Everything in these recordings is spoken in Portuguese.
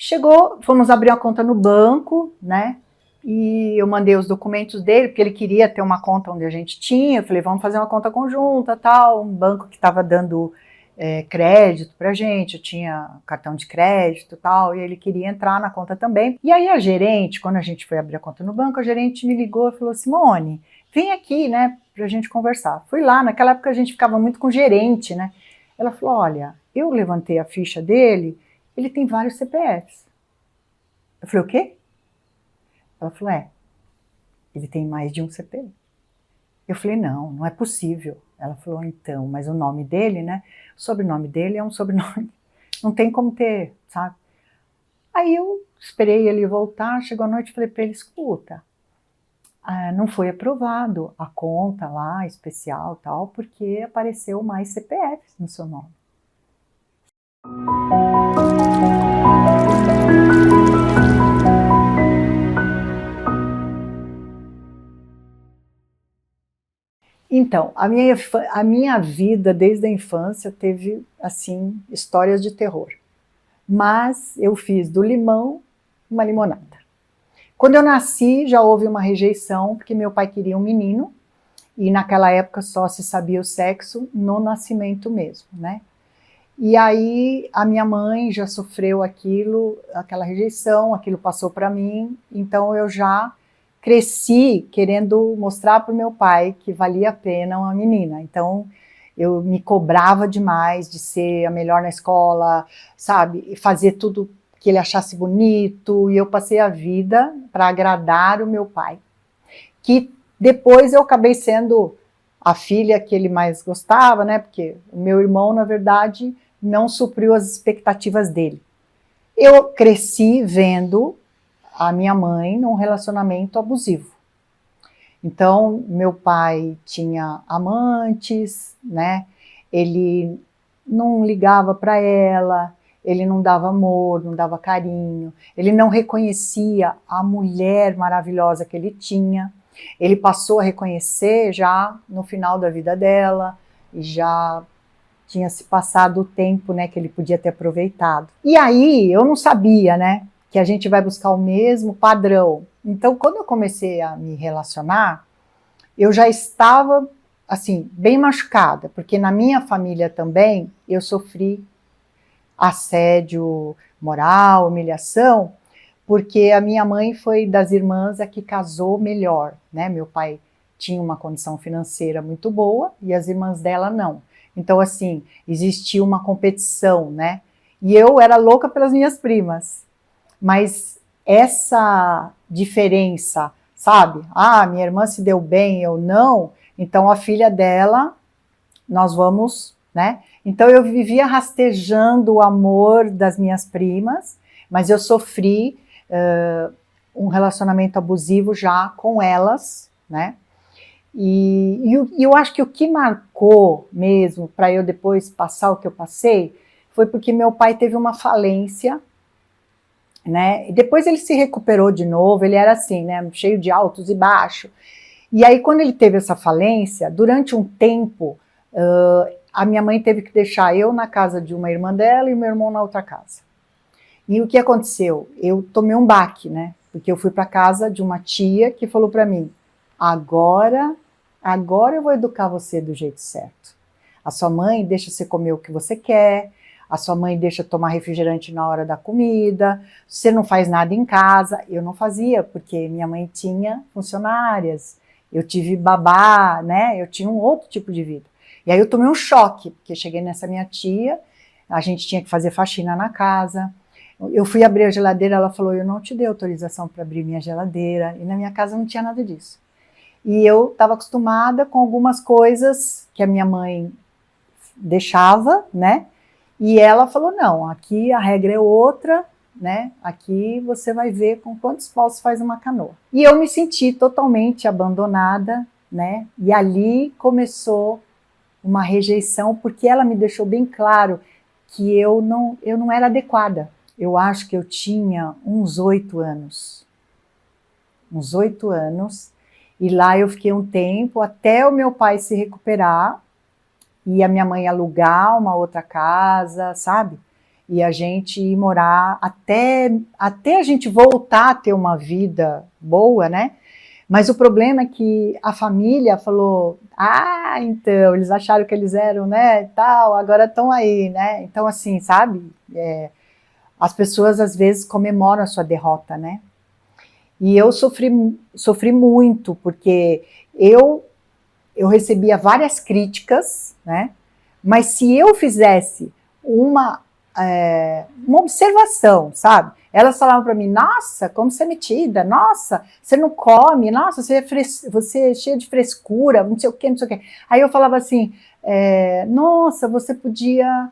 Chegou, fomos abrir uma conta no banco, né? E eu mandei os documentos dele, porque ele queria ter uma conta onde a gente tinha. Eu falei, vamos fazer uma conta conjunta, tal. Um banco que estava dando crédito pra gente, eu tinha cartão de crédito e tal, e ele queria entrar na conta também. E aí a gerente, quando a gente foi abrir a conta no banco, a gerente me ligou e falou, Simone, vem aqui, né, pra gente conversar. Fui lá, naquela época a gente ficava muito com gerente, né. Ela falou, olha, eu levantei a ficha dele, ele tem vários CPFs. Eu falei, o quê? Ela falou, ele tem mais de um CPF. Eu falei, não, não é possível. Ela falou, então, mas o nome dele, né, o sobrenome dele é um sobrenome, não tem como ter, sabe? Aí eu esperei ele voltar, chegou a noite e falei para ele, escuta, não foi aprovado a conta lá, especial tal, porque apareceu mais CPFs no seu nome. Então, a minha vida desde a infância teve, assim, histórias de terror. Mas eu fiz do limão uma limonada. Quando eu nasci, já houve uma rejeição, porque meu pai queria um menino, e naquela época só se sabia o sexo no nascimento mesmo, né? E aí a minha mãe já sofreu aquilo, aquela rejeição, aquilo passou para mim, então eu já cresci querendo mostrar para o meu pai que valia a pena uma menina. Então eu me cobrava demais de ser a melhor na escola, sabe, e fazer tudo que ele achasse bonito, e eu passei a vida para agradar o meu pai, que depois eu acabei sendo a filha que ele mais gostava, né, porque o meu irmão, na verdade, não supriu as expectativas dele. Eu cresci vendo a minha mãe num relacionamento abusivo. Então, meu pai tinha amantes, né? Ele não ligava para ela, ele não dava amor, não dava carinho, ele não reconhecia a mulher maravilhosa que ele tinha. Ele passou a reconhecer já no final da vida dela, e já tinha se passado o tempo, né, que ele podia ter aproveitado. E aí, eu não sabia, né, que a gente vai buscar o mesmo padrão. Então, quando eu comecei a me relacionar, eu já estava, assim, bem machucada, porque na minha família também eu sofri assédio moral, humilhação, porque a minha mãe foi das irmãs a que casou melhor, né? Meu pai tinha uma condição financeira muito boa e as irmãs dela não. Então, assim, existia uma competição, né? E eu era louca pelas minhas primas. Mas essa diferença, sabe? Ah, minha irmã se deu bem, eu não. Então, a filha dela, nós vamos, né? Então, eu vivia rastejando o amor das minhas primas, mas eu sofri um relacionamento abusivo já com elas, né? E eu acho que o que marcou mesmo para eu depois passar o que eu passei foi porque meu pai teve uma falência, né? E depois ele se recuperou de novo, ele era assim, né? Cheio de altos e baixos. E aí, quando ele teve essa falência, durante um tempo, a minha mãe teve que deixar eu na casa de uma irmã dela e meu irmão na outra casa. E o que aconteceu? Eu tomei um baque, né? Porque eu fui para casa de uma tia que falou para mim, agora eu vou educar você do jeito certo. A sua mãe deixa você comer o que você quer, a sua mãe deixa tomar refrigerante na hora da comida, você não faz nada em casa. Eu não fazia, porque minha mãe tinha funcionárias, eu tive babá, né? Eu tinha um outro tipo de vida. E aí eu tomei um choque, porque cheguei nessa minha tia, a gente tinha que fazer faxina na casa. Eu fui abrir a geladeira, ela falou, eu não te dei autorização para abrir minha geladeira, e na minha casa não tinha nada disso. E eu estava acostumada com algumas coisas que a minha mãe deixava, né? E ela falou, não, aqui a regra é outra, né? Aqui você vai ver com quantos paus faz uma canoa. E eu me senti totalmente abandonada, né? E ali começou uma rejeição, porque ela me deixou bem claro que eu não era adequada. Eu acho que eu tinha uns 8 anos. Uns 8 anos. E lá eu fiquei um tempo, até o meu pai se recuperar, e a minha mãe alugar uma outra casa, sabe? e a gente ir morar até a gente voltar a ter uma vida boa, né? Mas o problema é que a família falou, então, eles acharam que eles eram, né, tal, agora estão aí, né? Então, assim, sabe? As pessoas, às vezes, comemoram a sua derrota, né? E eu sofri muito, porque eu recebia várias críticas, né? Mas se eu fizesse uma observação, sabe? Elas falavam para mim, nossa, como você é metida, nossa, você não come, nossa, você é cheia de frescura, não sei o quê, não sei o quê. Aí eu falava assim, nossa, você podia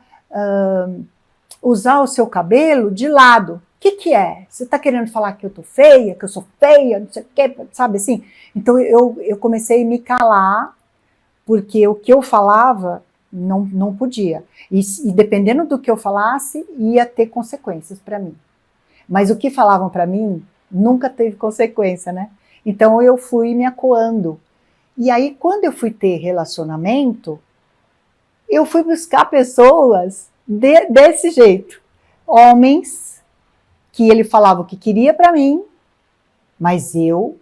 usar o seu cabelo de lado. O que é? Você está querendo falar que eu tô feia, que eu sou feia, não sei o quê, sabe assim? Então eu comecei a me calar, porque o que eu falava não podia. E dependendo do que eu falasse, ia ter consequências para mim. Mas o que falavam para mim nunca teve consequência, né? Então eu fui me acuando. E aí, quando eu fui ter relacionamento, eu fui buscar pessoas desse jeito. Homens que ele falava o que queria para mim, mas eu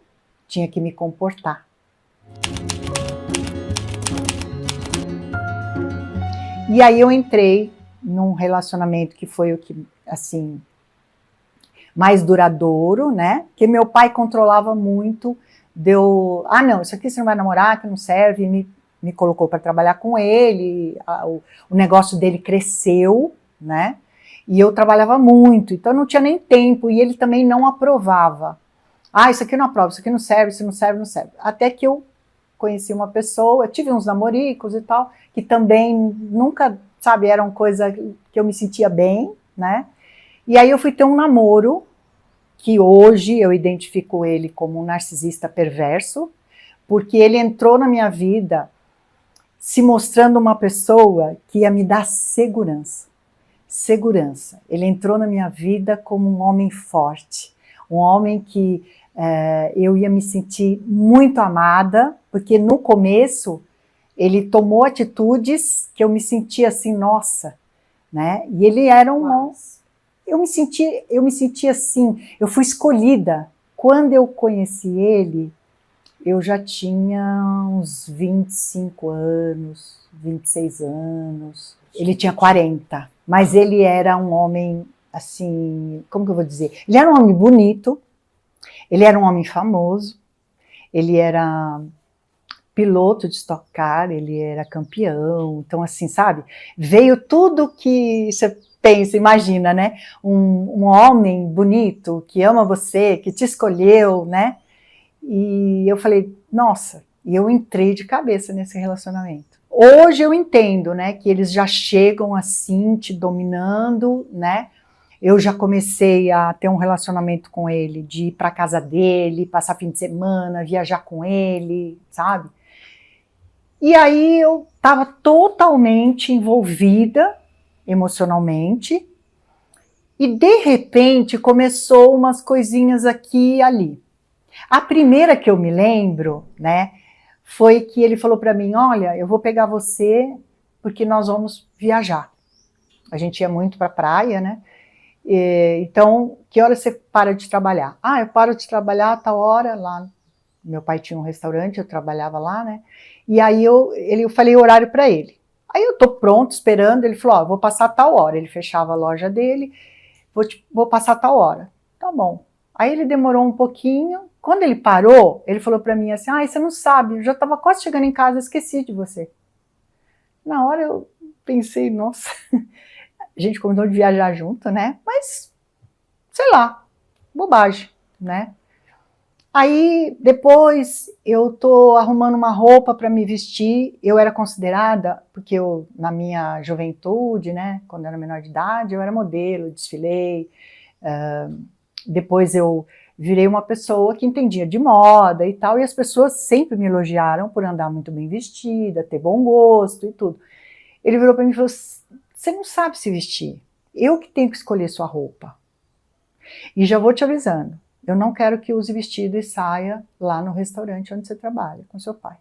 tinha que me comportar. E aí eu entrei num relacionamento que foi o que, assim, mais duradouro, né? Que meu pai controlava muito, não, isso aqui você não vai namorar, que não serve, me colocou para trabalhar com ele, o negócio dele cresceu, né? E eu trabalhava muito, então não tinha nem tempo, e ele também não aprovava. Isso aqui não aprova, isso aqui não serve, isso não serve, não serve. Até que eu conheci uma pessoa, tive uns namoricos e tal, que também nunca, sabe, eram coisa que eu me sentia bem, né? E aí eu fui ter um namoro, que hoje eu identifico ele como um narcisista perverso, porque ele entrou na minha vida se mostrando uma pessoa que ia me dar segurança. Segurança. Ele entrou na minha vida como um homem forte, um homem que eu ia me sentir muito amada, porque no começo ele tomou atitudes que eu me sentia assim, nossa, né? E ele era um... Eu me senti assim, eu fui escolhida. Quando eu conheci ele, eu já tinha uns 25 anos, 26 anos. Ele tinha 40, mas ele era um homem, assim, como que eu vou dizer? Ele era um homem bonito, ele era um homem famoso, ele era piloto de Stock Car, ele era campeão, então assim, sabe? Veio tudo que você pensa, imagina, né? Um homem bonito, que ama você, que te escolheu, né? E eu falei, nossa, e eu entrei de cabeça nesse relacionamento. Hoje eu entendo, né, que eles já chegam assim, te dominando, né? Eu já comecei a ter um relacionamento com ele, de ir para casa dele, passar fim de semana, viajar com ele, sabe? E aí eu estava totalmente envolvida emocionalmente, e de repente começou umas coisinhas aqui e ali. A primeira que eu me lembro, né, foi que ele falou para mim, olha, eu vou pegar você porque nós vamos viajar. A gente ia muito para a praia, né? Então, que hora você para de trabalhar? Eu paro de trabalhar a tal hora, lá. Meu pai tinha um restaurante, eu trabalhava lá, né? E aí eu falei o horário para ele. Aí eu tô pronto, esperando, ele falou, vou passar tal hora. Ele fechava a loja dele, vou passar tal hora. Tá bom. Aí ele demorou um pouquinho, quando ele parou, ele falou para mim assim, você não sabe, eu já estava quase chegando em casa, esqueci de você. Na hora eu pensei, nossa, a gente combinou de viajar junto, né? Mas, sei lá, bobagem, né? Aí, depois, eu tô arrumando uma roupa para me vestir. Eu era considerada, porque eu, na minha juventude, né, quando eu era menor de idade, eu era modelo, desfilei. Depois eu virei uma pessoa que entendia de moda e tal, e as pessoas sempre me elogiaram por andar muito bem vestida, ter bom gosto e tudo. Ele virou para mim e falou, você não sabe se vestir, eu que tenho que escolher sua roupa. E já vou te avisando, eu não quero que use vestido e saia lá no restaurante onde você trabalha, com seu pai.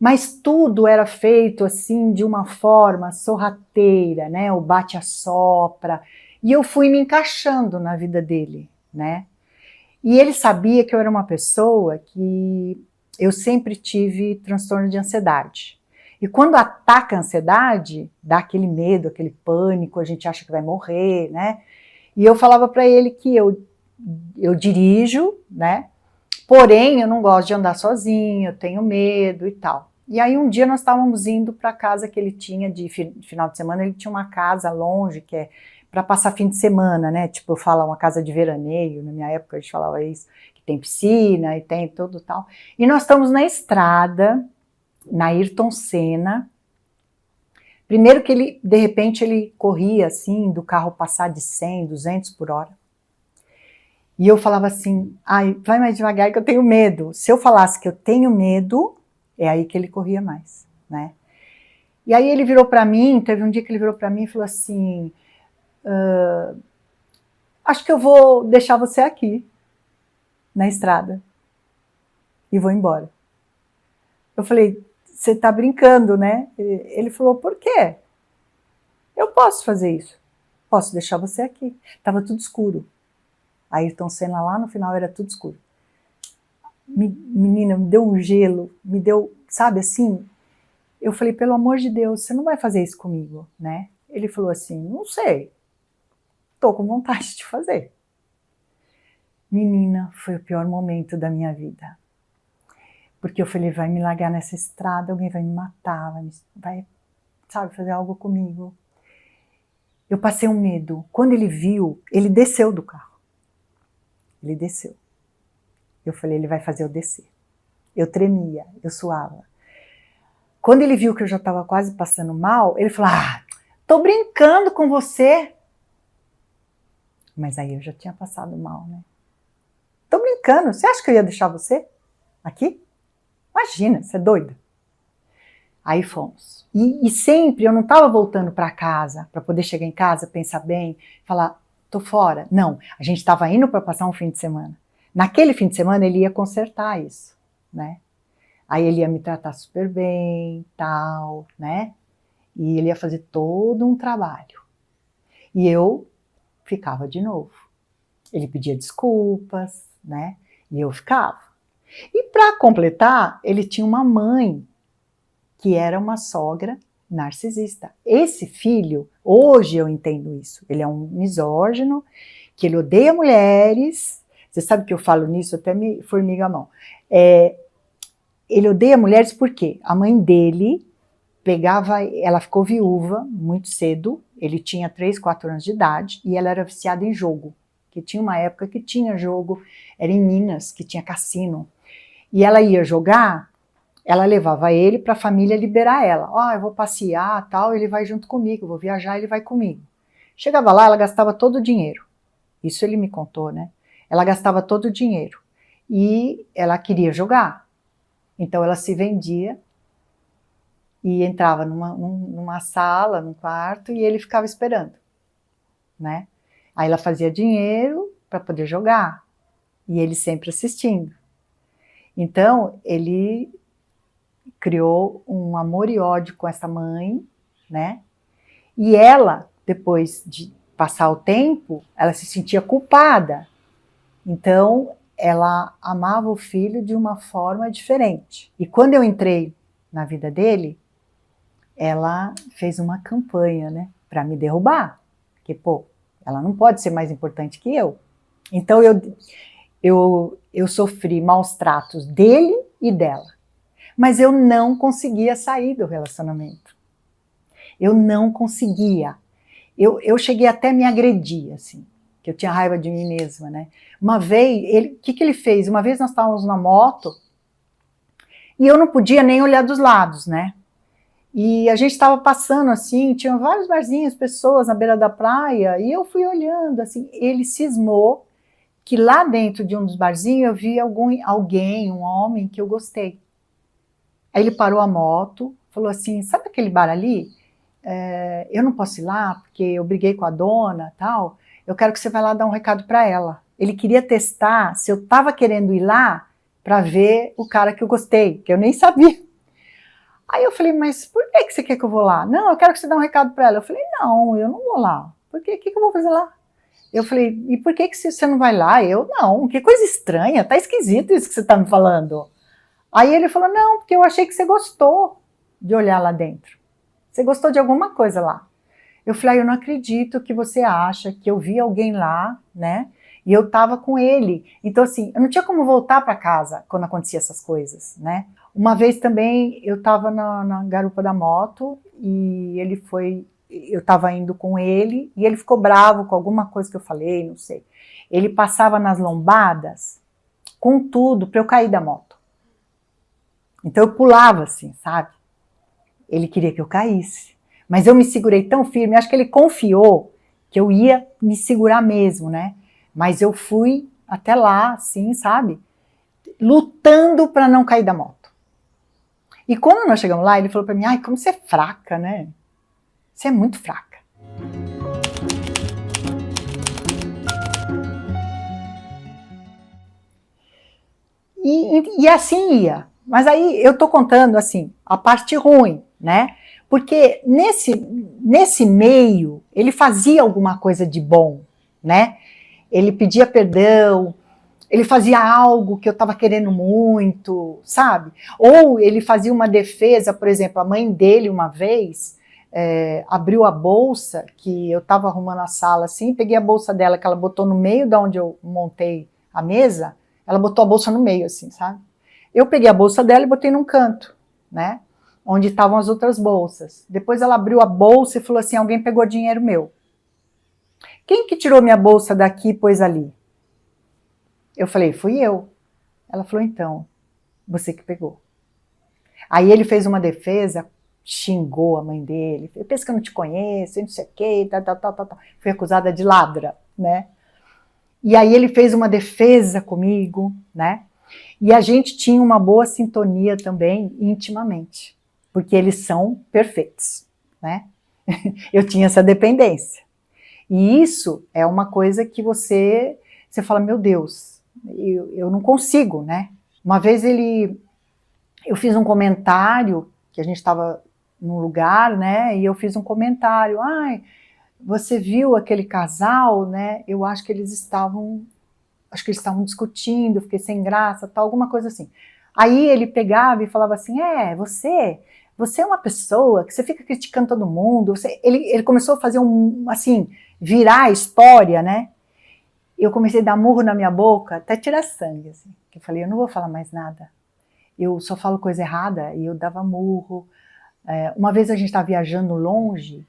Mas tudo era feito assim de uma forma sorrateira, né? O bate-a-sopra. E eu fui me encaixando na vida dele, né? E ele sabia que eu era uma pessoa que eu sempre tive transtorno de ansiedade. E quando ataca a ansiedade, dá aquele medo, aquele pânico, a gente acha que vai morrer, né? E eu falava para ele que eu dirijo, né? Porém, eu não gosto de andar sozinho, eu tenho medo e tal. E aí um dia nós estávamos indo para a casa que ele tinha de final de semana, ele tinha uma casa longe que é para passar fim de semana, né? Tipo, eu falo uma casa de veraneio, na minha época a gente falava isso, que tem piscina e tem tudo tal. E nós estamos na estrada, na Ayrton Senna. Primeiro que ele, de repente, ele corria assim, do carro passar de 100, 200 por hora. E eu falava assim, ai, vai mais devagar que eu tenho medo. Se eu falasse que eu tenho medo, é aí que ele corria mais, né? E aí ele virou para mim, teve um dia que ele virou para mim e falou assim, acho que eu vou deixar você aqui, na estrada, e vou embora. Eu falei, você tá brincando, né? Ele falou, por quê? Eu posso fazer isso, posso deixar você aqui. Tava tudo escuro. A Ayrton Senna lá no final era tudo escuro. Menina, me deu um gelo, me deu, sabe assim, eu falei, pelo amor de Deus, você não vai fazer isso comigo, né? Ele falou assim, não sei, tô com vontade de fazer. Menina, foi o pior momento da minha vida. Porque eu falei, vai me largar nessa estrada, alguém vai me matar, vai, sabe, fazer algo comigo. Eu passei um medo. Quando ele viu, ele desceu do carro. Ele desceu. Eu falei, ele vai fazer eu descer. Eu tremia, eu suava. Quando ele viu que eu já estava quase passando mal, ele falou, tô brincando com você. Mas aí eu já tinha passado mal, né? Tô brincando, você acha que eu ia deixar você aqui? Imagina, você é doida. Aí fomos. E sempre eu não estava voltando para casa, para poder chegar em casa, pensar bem, falar, tô fora. Não, a gente estava indo para passar um fim de semana. Naquele fim de semana ele ia consertar isso, né? Aí ele ia me tratar super bem, tal, né? E ele ia fazer todo um trabalho. E eu ficava de novo. Ele pedia desculpas, né? E eu ficava. E para completar, ele tinha uma mãe que era uma sogra narcisista. Esse filho, hoje eu entendo isso, ele é um misógino, que ele odeia mulheres. Você sabe que eu falo nisso, até me formiga a mão. Ele odeia mulheres porque a mãe dele ela ficou viúva muito cedo, ele tinha 3, 4 anos de idade, e ela era viciada em jogo, que tinha uma época que tinha jogo, era em Minas, que tinha cassino. E ela ia jogar, ela levava ele para a família liberar ela. Eu vou passear, tal, ele vai junto comigo, eu vou viajar, ele vai comigo. Chegava lá, ela gastava todo o dinheiro. Isso ele me contou, né? Ela gastava todo o dinheiro. E ela queria jogar. Então ela se vendia e entrava numa sala, num quarto, e ele ficava esperando, né? Aí ela fazia dinheiro para poder jogar, e ele sempre assistindo. Então, ele criou um amor e ódio com essa mãe, né? E ela, depois de passar o tempo, ela se sentia culpada. Então, ela amava o filho de uma forma diferente. E quando eu entrei na vida dele, ela fez uma campanha, né, para me derrubar, porque, pô, ela não pode ser mais importante que eu. Então eu sofri maus tratos dele e dela, mas eu não conseguia sair do relacionamento. Eu não conseguia. Eu cheguei até a me agredir, assim, que eu tinha raiva de mim mesma, né? Uma vez, o que ele fez? Uma vez nós estávamos na moto e eu não podia nem olhar dos lados, né? E a gente estava passando assim, tinha vários barzinhos, pessoas na beira da praia, e eu fui olhando, assim, ele cismou que lá dentro de um dos barzinhos eu vi alguém, um homem que eu gostei. Aí ele parou a moto, falou assim, sabe aquele bar ali? Eu não posso ir lá porque eu briguei com a dona, tal, eu quero que você vá lá dar um recado para ela. Ele queria testar se eu estava querendo ir lá para ver o cara que eu gostei, que eu nem sabia. Aí eu falei, mas por que você quer que eu vou lá? Não, eu quero que você dê um recado para ela. Eu falei, não, eu não vou lá. Por quê? O que eu vou fazer lá? Eu falei, e por que você não vai lá? Eu, não, que coisa estranha, tá esquisito isso que você tá me falando. Aí ele falou, não, porque eu achei que você gostou de olhar lá dentro. Você gostou de alguma coisa lá. Eu falei, eu não acredito que você acha que eu vi alguém lá, né? E eu tava com ele. Então, assim, eu não tinha como voltar para casa quando acontecia essas coisas, né? Uma vez também, eu tava na garupa da moto e ele foi... Eu estava indo com ele e ele ficou bravo com alguma coisa que eu falei, não sei. Ele passava nas lombadas com tudo para eu cair da moto. Então eu pulava assim, sabe? Ele queria que eu caísse. Mas eu me segurei tão firme, acho que ele confiou que eu ia me segurar mesmo, né? Mas eu fui até lá, assim, sabe? Lutando para não cair da moto. E quando nós chegamos lá, ele falou para mim, ai, como você é fraca, né? Você é muito fraca. E assim ia. Mas aí eu tô contando, assim, a parte ruim, né? Porque nesse meio, ele fazia alguma coisa de bom, né? Ele pedia perdão, ele fazia algo que eu estava querendo muito, sabe? Ou ele fazia uma defesa, por exemplo, a mãe dele uma vez... abriu a bolsa, que eu estava arrumando a sala assim, peguei a bolsa dela que ela botou no meio de onde eu montei a mesa, ela botou a bolsa no meio assim, sabe? Eu peguei a bolsa dela e botei num canto, né? Onde estavam as outras bolsas. Depois ela abriu a bolsa e falou assim, alguém pegou dinheiro meu. Quem que tirou minha bolsa daqui e pôs ali? Eu falei, fui eu. Ela falou, então, você que pegou. Aí ele fez uma defesa, xingou a mãe dele, eu penso que eu não te conheço, não sei o quê, tal. Fui acusada de ladra, né? E aí ele fez uma defesa comigo, né? E a gente tinha uma boa sintonia também, intimamente, porque eles são perfeitos, né? Eu tinha essa dependência. E isso é uma coisa que você fala, meu Deus, eu não consigo, né? Uma vez eu fiz um comentário, que a gente estava num lugar, né, e eu fiz um comentário, ai, você viu aquele casal, né, eu acho que eles estavam discutindo, eu fiquei sem graça, tal, alguma coisa assim. Aí ele pegava e falava assim, você é uma pessoa que você fica criticando todo mundo, ele começou a fazer assim, virar a história, né, eu comecei a dar murro na minha boca, até tirar sangue, assim, que eu falei, eu não vou falar mais nada, eu só falo coisa errada, e eu dava murro. Uma vez a gente estava viajando longe,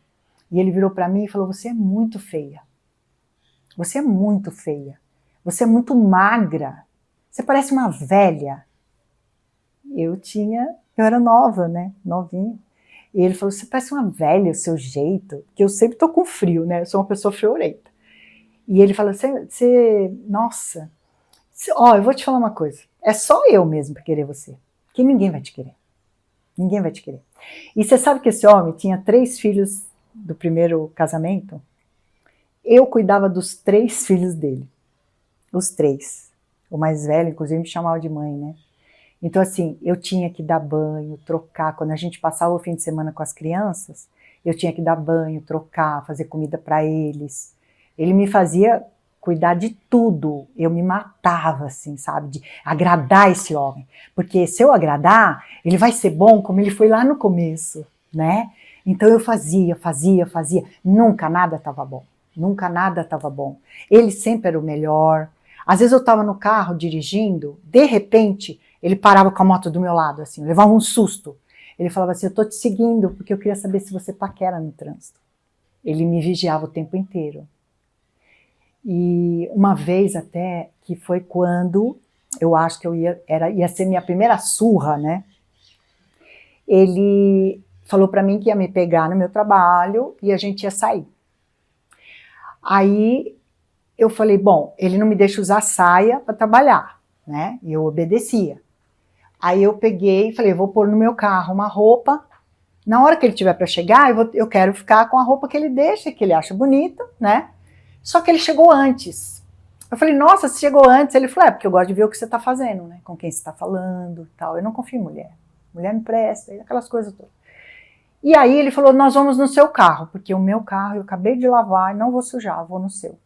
e ele virou para mim e falou, você é muito feia, você é muito feia, você é muito magra, você parece uma velha. Eu era nova, né, novinha, e ele falou, você parece uma velha, o seu jeito, que eu sempre tô com frio, né, eu sou uma pessoa friorenta. E ele falou, nossa, ó, eu vou te falar uma coisa, é só eu mesmo para querer você, que ninguém vai te querer. Ninguém vai te querer. E você sabe que esse homem tinha 3 filhos do primeiro casamento? Eu cuidava dos 3 filhos dele. Os 3. O mais velho, inclusive, me chamava de mãe, né? Então, assim, eu tinha que dar banho, trocar. Quando a gente passava o fim de semana com as crianças, eu tinha que dar banho, trocar, fazer comida para eles. Ele me fazia cuidar de tudo, eu me matava, assim, sabe, de agradar esse homem, porque se eu agradar, ele vai ser bom como ele foi lá no começo, né? Então eu fazia, nunca nada estava bom, nunca nada estava bom, ele sempre era o melhor. Às vezes eu estava no carro dirigindo, de repente ele parava com a moto do meu lado, assim, eu levava um susto, ele falava assim, eu tô te seguindo porque eu queria saber se você paquera no trânsito. Ele me vigiava o tempo inteiro. E uma vez até, que foi quando eu acho que ia ser minha primeira surra, né? Ele falou para mim que ia me pegar no meu trabalho e a gente ia sair. Aí eu falei, bom, ele não me deixa usar saia para trabalhar, né? E eu obedecia. Aí eu peguei e falei, vou pôr no meu carro uma roupa. Na hora que ele tiver para chegar, eu quero ficar com a roupa que ele deixa, que ele acha bonita, né? Só que ele chegou antes. Eu falei, nossa, você chegou antes? Ele falou, porque eu gosto de ver o que você está fazendo, né? Com quem você está falando e tal. Eu não confio em mulher. mulher me empresta, aquelas coisas todas. E aí ele falou, nós vamos no seu carro, porque o meu carro eu acabei de lavar e não vou sujar, vou no seu.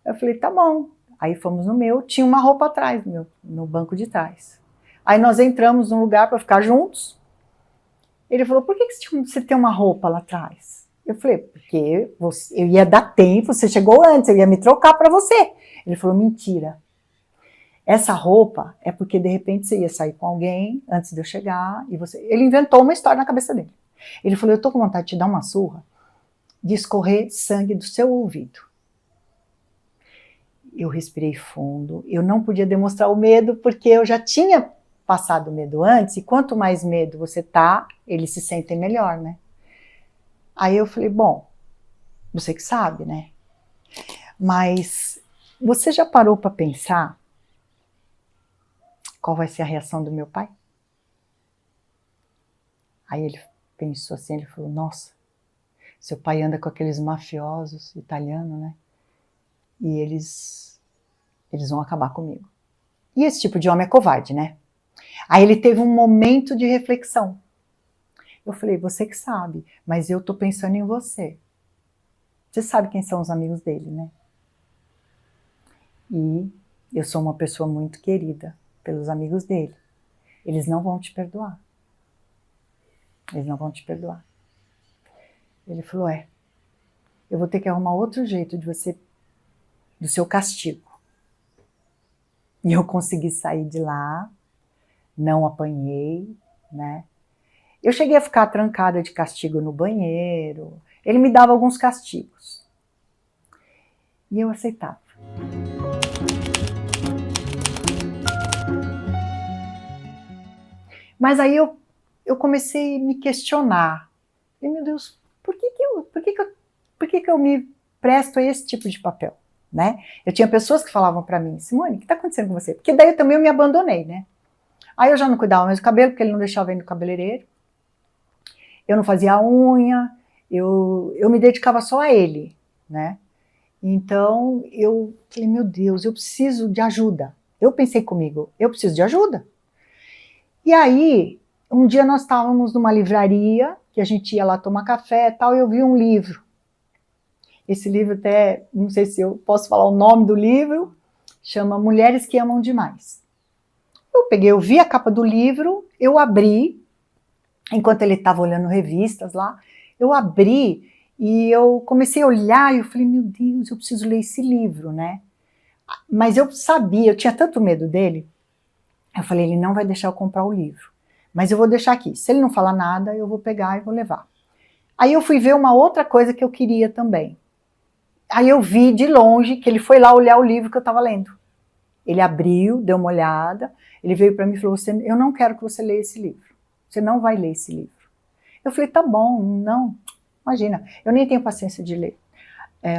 Eu falei, tá bom. Aí fomos no meu, tinha uma roupa atrás, no banco de trás. Aí nós entramos num lugar para ficar juntos. Ele falou, por que você tem uma roupa lá atrás? Eu falei, porque eu ia dar tempo, você chegou antes, eu ia me trocar para você. Ele falou, mentira. Essa roupa é porque de repente você ia sair com alguém antes de eu chegar e você... Ele inventou uma história na cabeça dele. Ele falou, eu tô com vontade de te dar uma surra, de escorrer sangue do seu ouvido. Eu respirei fundo, eu não podia demonstrar o medo porque eu já tinha passado o medo antes e quanto mais medo você tá, eles se sentem melhor, né? Aí eu falei, bom, você que sabe, né? Mas você já parou para pensar qual vai ser a reação do meu pai? Aí ele pensou assim, ele falou, nossa, seu pai anda com aqueles mafiosos italianos, né? E eles vão acabar comigo. E esse tipo de homem é covarde, né? Aí ele teve um momento de reflexão. Eu falei, você que sabe, mas eu tô pensando em você. Você sabe quem são os amigos dele, né? E eu sou uma pessoa muito querida pelos amigos dele. Eles não vão te perdoar. Eles não vão te perdoar. Ele falou, eu vou ter que arrumar outro jeito de você, do seu castigo. E eu consegui sair de lá, não apanhei, né? Eu cheguei a ficar trancada de castigo no banheiro, ele me dava alguns castigos. E eu aceitava. Mas aí eu comecei a me questionar. E, meu Deus, por que eu me presto a esse tipo de papel? Né? Eu tinha pessoas que falavam para mim, Simone, o que está acontecendo com você? Porque daí também eu me abandonei, né? Aí eu já não cuidava mais do cabelo, porque ele não deixava ir no cabeleireiro. Eu não fazia a unha, eu me dedicava só a ele, né? Então eu falei, meu Deus, eu preciso de ajuda. Eu pensei comigo, eu preciso de ajuda. E aí, um dia nós estávamos numa livraria, que a gente ia lá tomar café e tal, e eu vi um livro. Esse livro até, não sei se eu posso falar o nome do livro, chama Mulheres que Amam Demais. Eu vi a capa do livro, eu abri, enquanto ele estava olhando revistas lá, eu abri e eu comecei a olhar e eu falei, meu Deus, eu preciso ler esse livro, né? Mas eu sabia, eu tinha tanto medo dele, eu falei, ele não vai deixar eu comprar o livro, mas eu vou deixar aqui, se ele não falar nada, eu vou pegar e vou levar. Aí eu fui ver uma outra coisa que eu queria também. Aí eu vi de longe que ele foi lá olhar o livro que eu estava lendo. Ele abriu, deu uma olhada, ele veio para mim e falou, eu não quero que você leia esse livro. Você não vai ler esse livro. Eu falei, tá bom, não, imagina, eu nem tenho paciência de ler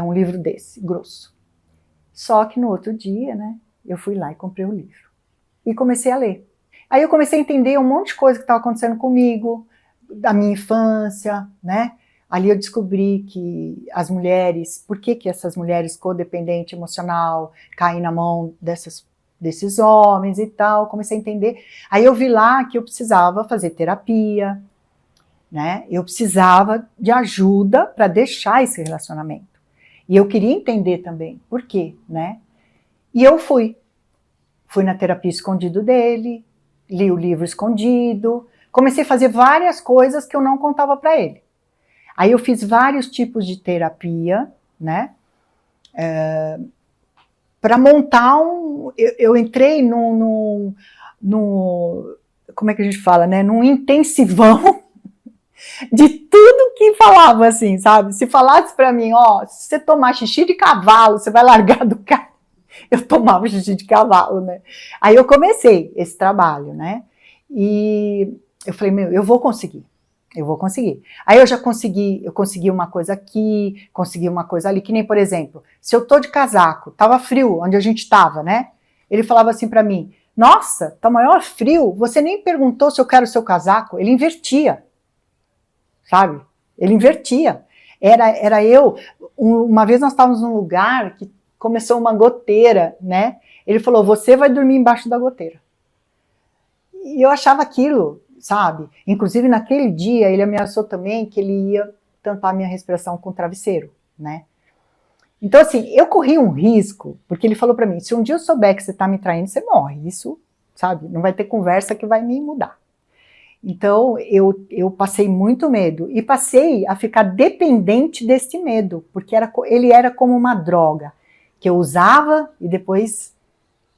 um livro desse, grosso. Só que no outro dia, né, eu fui lá e comprei o livro. E comecei a ler. Aí eu comecei a entender um monte de coisa que estava acontecendo comigo, da minha infância, né? Ali eu descobri que as mulheres, por que essas mulheres codependentes emocional caem na mão desses homens e tal, comecei a entender. Aí eu vi lá que eu precisava fazer terapia, né? Eu precisava de ajuda para deixar esse relacionamento. E eu queria entender também por quê, né? E eu fui na terapia escondido dele, li o livro escondido, comecei a fazer várias coisas que eu não contava para ele. Aí eu fiz vários tipos de terapia, né? Para montar eu entrei no como é que a gente fala, né? Num intensivão de tudo que falava, assim, sabe? Se falasse para mim, ó, se você tomar xixi de cavalo, você vai largar do carro. Eu tomava xixi de cavalo, né? Aí eu comecei esse trabalho, né? E eu falei, meu, eu vou conseguir. Aí eu consegui uma coisa aqui, consegui uma coisa ali, que nem, por exemplo, se eu tô de casaco, tava frio onde a gente tava, né? Ele falava assim pra mim, nossa, tá maior frio, você nem perguntou se eu quero o seu casaco. Ele invertia, sabe? Ele invertia. Era eu, uma vez nós estávamos num lugar que começou uma goteira, né? Ele falou, você vai dormir embaixo da goteira. E eu achava aquilo, sabe? Inclusive, naquele dia, ele ameaçou também que ele ia tampar minha respiração com o travesseiro, né? Então, assim, eu corri um risco, porque ele falou para mim, se um dia eu souber que você tá me traindo, você morre. Isso, sabe? Não vai ter conversa que vai me mudar. Então, eu passei muito medo e passei a ficar dependente desse medo, porque ele era como uma droga, que eu usava e depois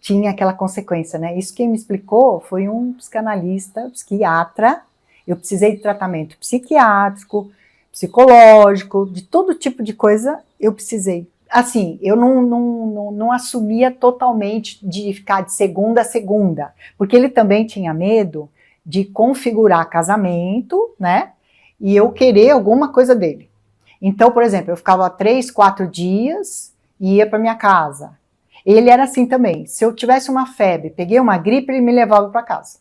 tinha aquela consequência, né? Isso quem me explicou foi um psicanalista, psiquiatra. Eu precisei de tratamento psiquiátrico, psicológico, de todo tipo de coisa eu precisei. Assim, eu não assumia totalmente de ficar de segunda a segunda, porque ele também tinha medo de configurar casamento, né? E eu querer alguma coisa dele. Então, por exemplo, eu ficava 3, 4 dias e ia para minha casa. Ele era assim também. Se eu tivesse uma febre, peguei uma gripe, ele me levava para casa.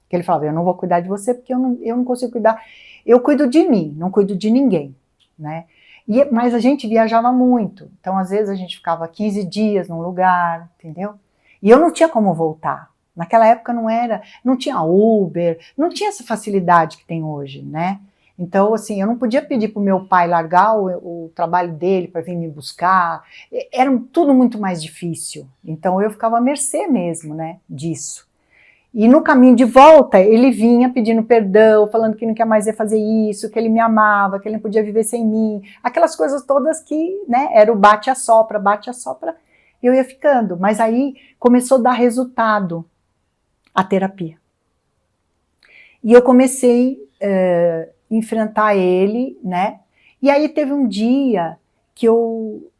Porque ele falava, eu não vou cuidar de você porque eu não consigo cuidar. Eu cuido de mim, não cuido de ninguém, né? Mas a gente viajava muito. Então, às vezes, a gente ficava 15 dias num lugar, entendeu? E eu não tinha como voltar. Naquela época não tinha Uber, não tinha essa facilidade que tem hoje, né? Então, assim, eu não podia pedir para o meu pai largar o trabalho dele para vir me buscar. Era tudo muito mais difícil. Então, eu ficava à mercê mesmo, né, disso. E no caminho de volta, ele vinha pedindo perdão, falando que não quer mais fazer isso, que ele me amava, que ele não podia viver sem mim. Aquelas coisas todas que, né, era o bate-a-sopra, e eu ia ficando. Mas aí começou a dar resultado a terapia. E eu comecei a enfrentar ele, né? E aí teve um dia que eu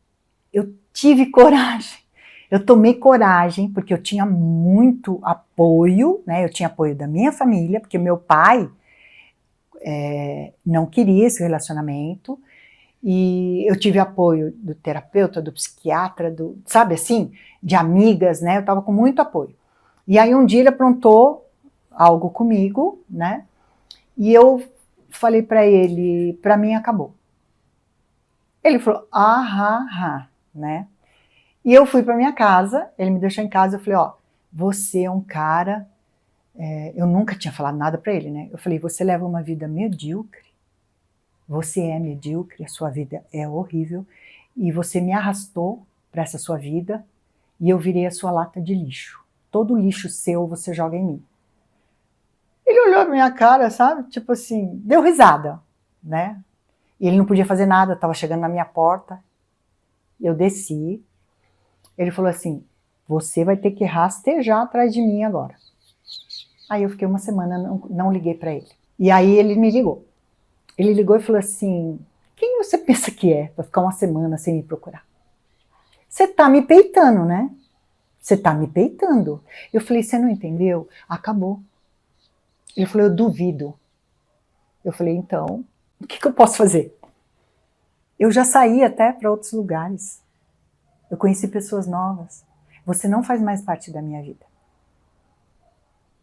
tive coragem. Eu tomei coragem, porque eu tinha muito apoio, né? Eu tinha apoio da minha família, porque meu pai não queria esse relacionamento, e eu tive apoio do terapeuta, do psiquiatra, sabe assim, de amigas, né? Eu estava com muito apoio. E aí um dia ele aprontou algo comigo, né? E eu falei para ele, para mim acabou. Ele falou, né? E eu fui para minha casa, ele me deixou em casa, eu falei, ó, você é um cara, eu nunca tinha falado nada para ele, né? Eu falei, você leva uma vida medíocre, você é medíocre, a sua vida é horrível, e você me arrastou para essa sua vida, e eu virei a sua lata de lixo. Todo lixo seu você joga em mim. Ele olhou pra minha cara, sabe? Tipo assim, deu risada, né? E ele não podia fazer nada, estava chegando na minha porta. Eu desci. Ele falou assim, você vai ter que rastejar atrás de mim agora. Aí eu fiquei uma semana, não liguei para ele. E aí ele me ligou. Ele ligou e falou assim, quem você pensa que é para ficar uma semana sem me procurar? Você tá me peitando, né? Você tá me peitando. Eu falei, você não entendeu? Acabou. Ele falou, eu duvido. Eu falei, então, o que eu posso fazer? Eu já saí até para outros lugares. Eu conheci pessoas novas. Você não faz mais parte da minha vida.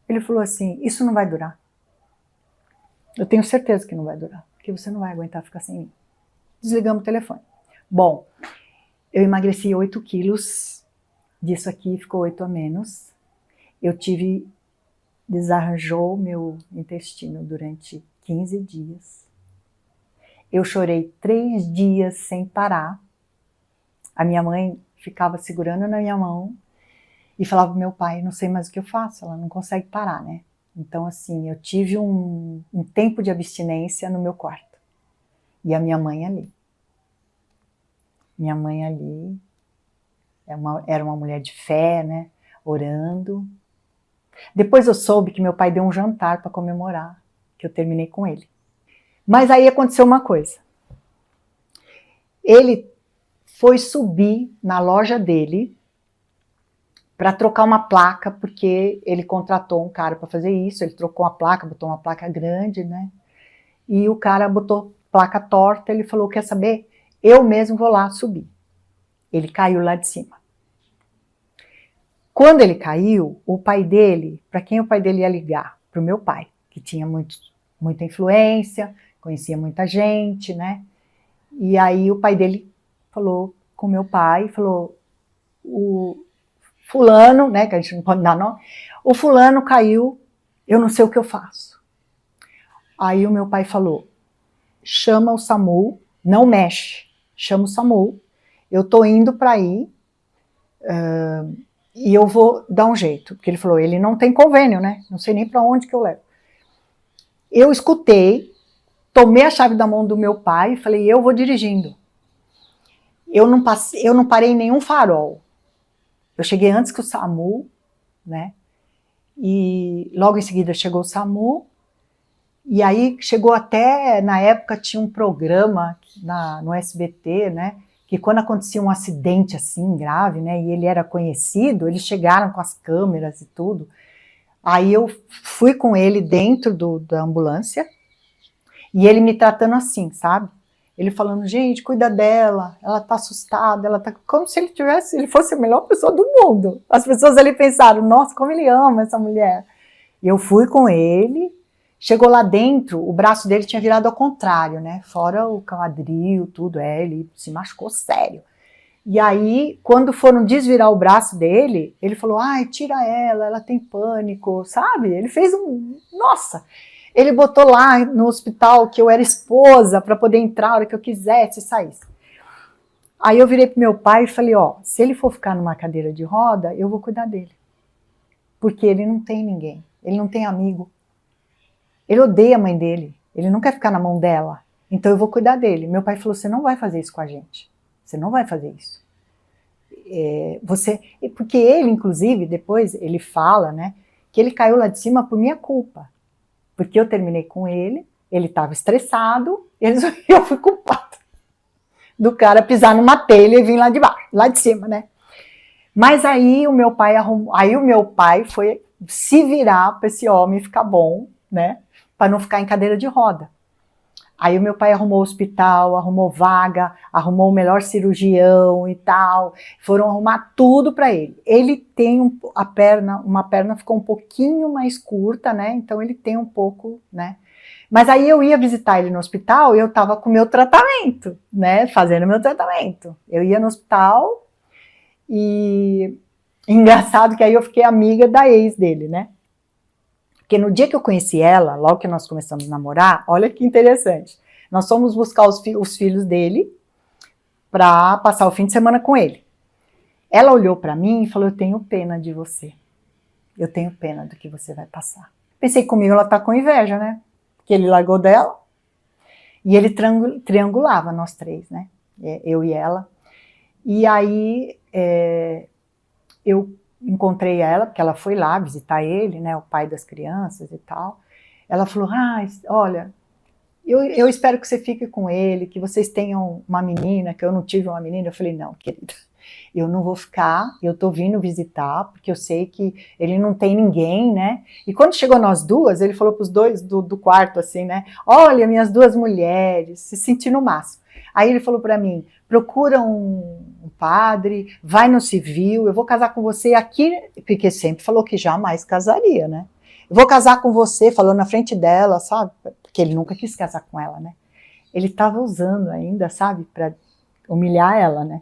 Ele falou assim, isso não vai durar. Eu tenho certeza que não vai durar, porque você não vai aguentar ficar sem mim. Desligamos o telefone. Bom, eu emagreci 8 quilos, disso aqui ficou 8 a menos. Eu desarranjou meu intestino durante 15 dias. Eu chorei 3 dias sem parar. A minha mãe ficava segurando na minha mão e falava pro meu pai, não sei mais o que eu faço, ela não consegue parar, né? Então, assim, eu tive um tempo de abstinência no meu quarto. E a minha mãe ali. Minha mãe ali era uma mulher de fé, né? Orando. Depois eu soube que meu pai deu um jantar para comemorar, que eu terminei com ele. Mas aí aconteceu uma coisa. Ele foi subir na loja dele para trocar uma placa, porque ele contratou um cara para fazer isso, ele trocou a placa, botou uma placa grande, né? E o cara botou placa torta, ele falou, quer saber? Eu mesmo vou lá subir. Ele caiu lá de cima. Quando ele caiu, o pai dele, para quem o pai dele ia ligar? Para o meu pai, que tinha muita influência, conhecia muita gente, né? E aí o pai dele falou com meu pai, falou, o fulano, né, que a gente não pode dar nome, o fulano caiu, eu não sei o que eu faço. Aí o meu pai falou, chama o SAMU, não mexe, chama o SAMU, eu tô indo para aí, e eu vou dar um jeito. Porque ele falou, ele não tem convênio, né? Não sei nem para onde que eu levo. Eu escutei, tomei a chave da mão do meu pai e falei, eu vou dirigindo. Eu não parei em nenhum farol. Eu cheguei antes que o SAMU, né? E logo em seguida chegou o SAMU, e aí chegou até, na época tinha um programa no SBT, né? Que quando acontecia um acidente assim grave, né? E ele era conhecido, eles chegaram com as câmeras e tudo. Aí eu fui com ele dentro da ambulância, e ele me tratando assim, sabe? Ele falando, gente, cuida dela, ela tá assustada, ela tá... Como se ele fosse a melhor pessoa do mundo. As pessoas ali pensaram, nossa, como ele ama essa mulher. E eu fui com ele, chegou lá dentro, o braço dele tinha virado ao contrário, né? Fora o quadril, tudo, ele se machucou sério. E aí, quando foram desvirar o braço dele, ele falou, ai, tira ela tem pânico, sabe? Ele fez nossa! Ele botou lá no hospital que eu era esposa para poder entrar a hora que eu quisesse e saísse. Aí eu virei pro meu pai e falei, ó, se ele for ficar numa cadeira de roda, eu vou cuidar dele. Porque ele não tem ninguém, ele não tem amigo. Ele odeia a mãe dele, ele não quer ficar na mão dela. Então eu vou cuidar dele. Meu pai falou, você não vai fazer isso com a gente. Você não vai fazer isso. Porque ele, inclusive, depois ele fala, né, que ele caiu lá de cima por minha culpa. Porque eu terminei com ele estava estressado, eu fui culpada do cara pisar numa telha e vir lá de baixo, lá de cima, né? Mas aí o meu pai foi se virar para esse homem ficar bom, né? Para não ficar em cadeira de roda. Aí o meu pai arrumou hospital, arrumou vaga, arrumou o melhor cirurgião e tal. Foram arrumar tudo para ele. Ele tem uma perna ficou um pouquinho mais curta, né? Então ele tem um pouco, né? Mas aí eu ia visitar ele no hospital e eu tava com o meu tratamento, né? Fazendo meu tratamento. Eu ia no hospital e engraçado que aí eu fiquei amiga da ex dele, né? Porque no dia que eu conheci ela, logo que nós começamos a namorar, olha que interessante, nós fomos buscar os filhos dele para passar o fim de semana com ele. Ela olhou para mim e falou, eu tenho pena de você. Eu tenho pena do que você vai passar. Pensei comigo, ela tá com inveja, né? Porque ele largou dela e ele triangulava nós três, né? Eu e ela. E aí eu encontrei ela, porque ela foi lá visitar ele, né, o pai das crianças e tal. Ela falou, olha, eu espero que você fique com ele, que vocês tenham uma menina, que eu não tive uma menina. Eu falei, não, querida, eu não vou ficar, eu tô vindo visitar, porque eu sei que ele não tem ninguém, né? E quando chegou nós duas, ele falou pros dois do quarto assim, né, olha, minhas duas mulheres, se sentindo no máximo. Aí ele falou para mim, procura um padre, vai no civil, eu vou casar com você aqui, porque sempre falou que jamais casaria, né? Eu vou casar com você, falou na frente dela, sabe? Porque ele nunca quis casar com ela, né? Ele estava usando ainda, sabe? Para humilhar ela, né?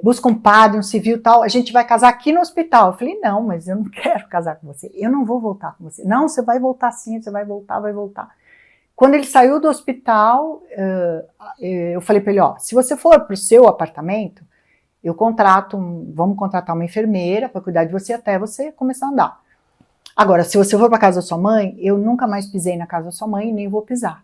Busca um padre, um civil tal, a gente vai casar aqui no hospital. Eu falei, não, mas eu não quero casar com você, eu não vou voltar com você. Não, você vai voltar sim, você vai voltar, vai voltar. Quando ele saiu do hospital, eu falei para ele, ó, se você for para o seu apartamento, vamos contratar uma enfermeira para cuidar de você até você começar a andar. Agora, se você for para casa da sua mãe, eu nunca mais pisei na casa da sua mãe e nem vou pisar.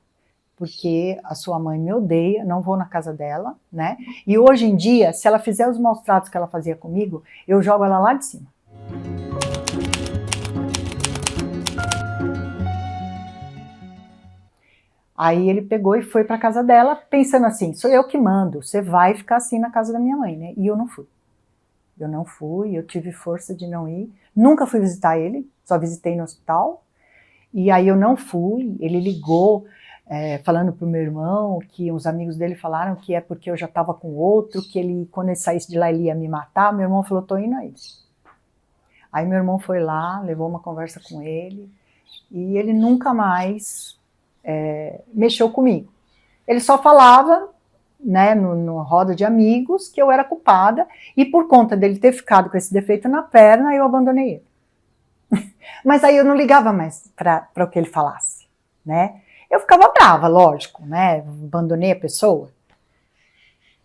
Porque a sua mãe me odeia, não vou na casa dela, né? E hoje em dia, se ela fizer os maus tratos que ela fazia comigo, eu jogo ela lá de cima. Aí ele pegou e foi para casa dela, pensando assim, sou eu que mando, você vai ficar assim na casa da minha mãe, né? E eu não fui. Eu não fui, eu tive força de não ir. Nunca fui visitar ele, só visitei no hospital. E aí eu não fui, ele ligou falando pro meu irmão que os amigos dele falaram que é porque eu já estava com outro, que ele, quando ele saísse de lá, ele ia me matar. Meu irmão falou, tô indo aí. Aí meu irmão foi lá, levou uma conversa com ele, e ele nunca mais mexeu comigo. Ele só falava, né, no roda de amigos, que eu era culpada, e por conta dele ter ficado com esse defeito na perna, eu abandonei ele. Mas aí eu não ligava mais para o que ele falasse, né? Eu ficava brava, lógico, né? Abandonei a pessoa.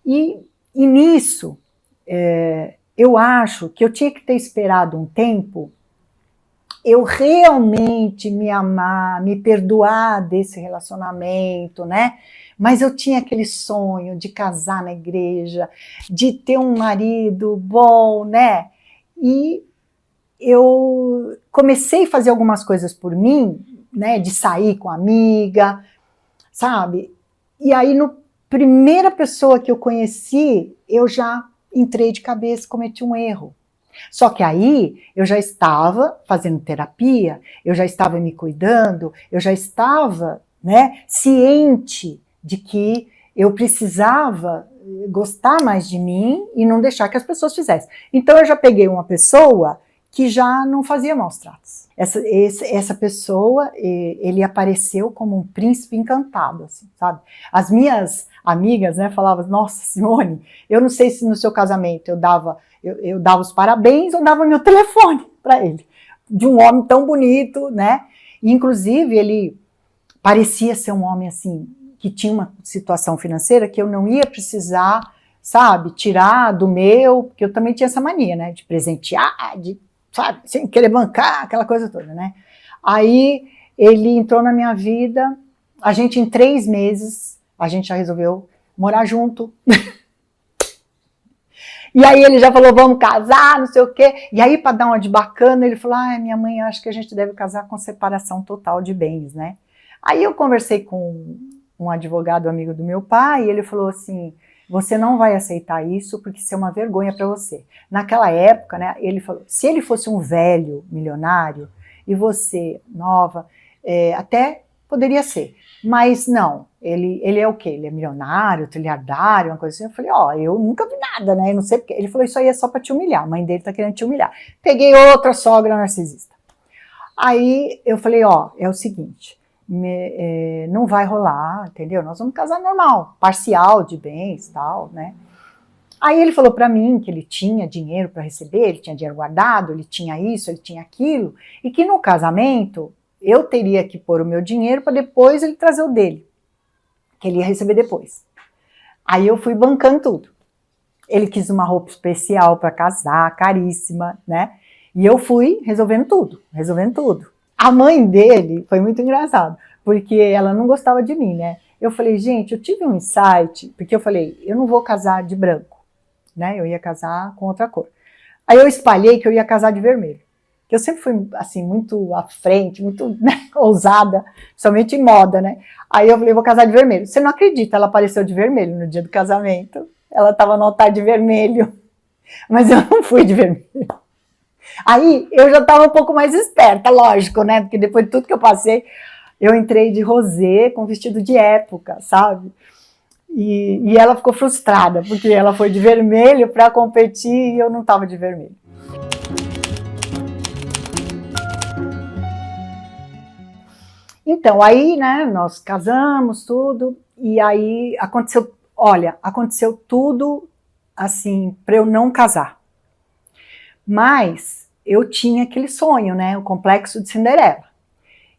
E nisso, eu acho que eu tinha que ter esperado um tempo eu realmente me amar, me perdoar desse relacionamento, né? Mas eu tinha aquele sonho de casar na igreja, de ter um marido bom, né? E eu comecei a fazer algumas coisas por mim, né? De sair com amiga, sabe? E aí, no primeira pessoa que eu conheci, eu já entrei de cabeça, cometi um erro. Só que aí eu já estava fazendo terapia, eu já estava me cuidando, eu já estava, né, ciente de que eu precisava gostar mais de mim e não deixar que as pessoas fizessem. Então eu já peguei uma pessoa que já não fazia maus tratos. Essa pessoa, ele apareceu como um príncipe encantado, assim, sabe? As minhas amigas, né, falavam, nossa, Simone, eu não sei se no seu casamento eu dava os parabéns ou dava meu telefone para ele, de um homem tão bonito, né? E, inclusive, ele parecia ser um homem, assim, que tinha uma situação financeira que eu não ia precisar, sabe, tirar do meu, porque eu também tinha essa mania, né, de presentear, de, sabe, sem querer bancar, aquela coisa toda, né? Aí ele entrou na minha vida, a gente em 3 meses, a gente já resolveu morar junto. E aí ele já falou, vamos casar, não sei o quê. E aí, para dar uma de bacana, ele falou, minha mãe acha que a gente deve casar com separação total de bens, né? Aí eu conversei com um advogado amigo do meu pai, e ele falou assim, você não vai aceitar isso, porque isso é uma vergonha para você. Naquela época, né, ele falou, se ele fosse um velho milionário, e você, nova, até poderia ser. Mas não, ele é o quê? Ele é milionário, trilhardário, uma coisa assim. Eu falei, eu nunca vi nada, né? Eu não sei porque. Ele falou, isso aí é só pra te humilhar. A mãe dele tá querendo te humilhar. Peguei outra sogra narcisista. Aí eu falei, é o seguinte, não vai rolar, entendeu? Nós vamos casar normal, parcial de bens e tal, né? Aí ele falou pra mim que ele tinha dinheiro para receber, ele tinha dinheiro guardado, ele tinha isso, ele tinha aquilo, e que no casamento eu teria que pôr o meu dinheiro para depois ele trazer o dele, que ele ia receber depois. Aí eu fui bancando tudo. Ele quis uma roupa especial para casar, caríssima, né? E eu fui resolvendo tudo, resolvendo tudo. A mãe dele foi muito engraçado, porque ela não gostava de mim, né? Eu falei, gente, eu tive um insight, porque eu falei, eu não vou casar de branco, né? Eu ia casar com outra cor. Aí eu espalhei que eu ia casar de vermelho. Eu sempre fui, assim, muito à frente, muito, né, ousada, principalmente em moda, né? Aí eu falei, vou casar de vermelho. Você não acredita, ela apareceu de vermelho no dia do casamento. Ela estava no altar de vermelho, mas eu não fui de vermelho. Aí eu já estava um pouco mais esperta, lógico, né? Porque depois de tudo que eu passei, eu entrei de rosé com vestido de época, sabe? E ela ficou frustrada, porque ela foi de vermelho para competir e eu não estava de vermelho. Então, aí, né, nós casamos, tudo, e aí aconteceu tudo, assim, para eu não casar. Mas eu tinha aquele sonho, né, o complexo de Cinderela.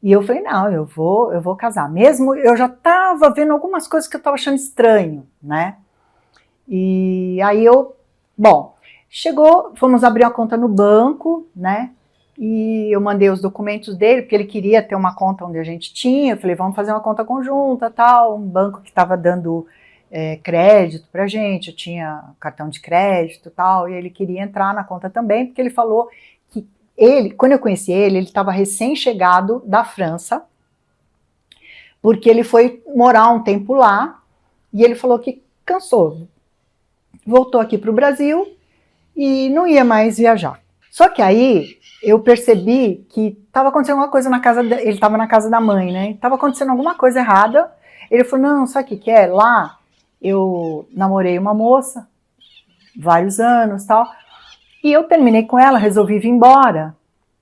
E eu falei, não, eu vou casar. Mesmo eu já estava vendo algumas coisas que eu estava achando estranho, né? E aí fomos abrir uma conta no banco, né? E eu mandei os documentos dele, porque ele queria ter uma conta onde a gente tinha. Eu falei, vamos fazer uma conta conjunta, tal. Um banco que estava dando crédito pra gente, eu tinha cartão de crédito, tal. E ele queria entrar na conta também, porque ele falou que quando eu conheci ele estava recém-chegado da França, porque ele foi morar um tempo lá, e ele falou que cansou. Voltou aqui para o Brasil e não ia mais viajar. Só que aí eu percebi que estava acontecendo alguma coisa na casa dele, ele estava na casa da mãe, né? Estava acontecendo alguma coisa errada. Ele falou, não, sabe o que é? Lá eu namorei uma moça, vários anos e tal, e eu terminei com ela, resolvi vir embora,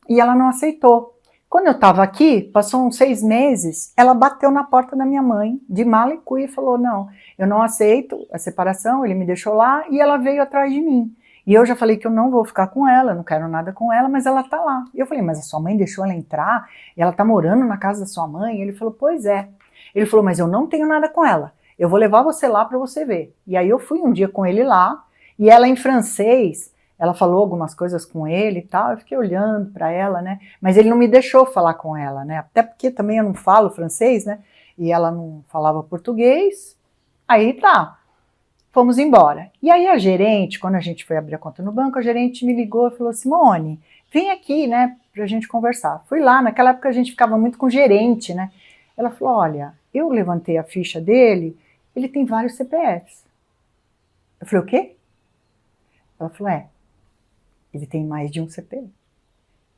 e ela não aceitou. Quando eu estava aqui, passou uns 6 meses, ela bateu na porta da minha mãe, de mala e cuia, e falou, não, eu não aceito a separação, ele me deixou lá, e ela veio atrás de mim. E eu já falei que eu não vou ficar com ela, não quero nada com ela, mas ela tá lá. E eu falei, mas a sua mãe deixou ela entrar? E ela tá morando na casa da sua mãe? E ele falou, pois é. Ele falou, mas eu não tenho nada com ela. Eu vou levar você lá para você ver. E aí eu fui um dia com ele lá, e ela em francês, ela falou algumas coisas com ele e tal, eu fiquei olhando para ela, né? Mas ele não me deixou falar com ela, né? Até porque também eu não falo francês, né? E ela não falava português. Aí tá, fomos embora. E aí a gerente, quando a gente foi abrir a conta no banco, a gerente me ligou e falou, Simone, vem aqui, né, pra gente conversar. Fui lá, naquela época a gente ficava muito com gerente, né? Ela falou, olha, eu levantei a ficha dele, ele tem vários CPFs. Eu falei, o quê? Ela falou, ele tem mais de um CPF.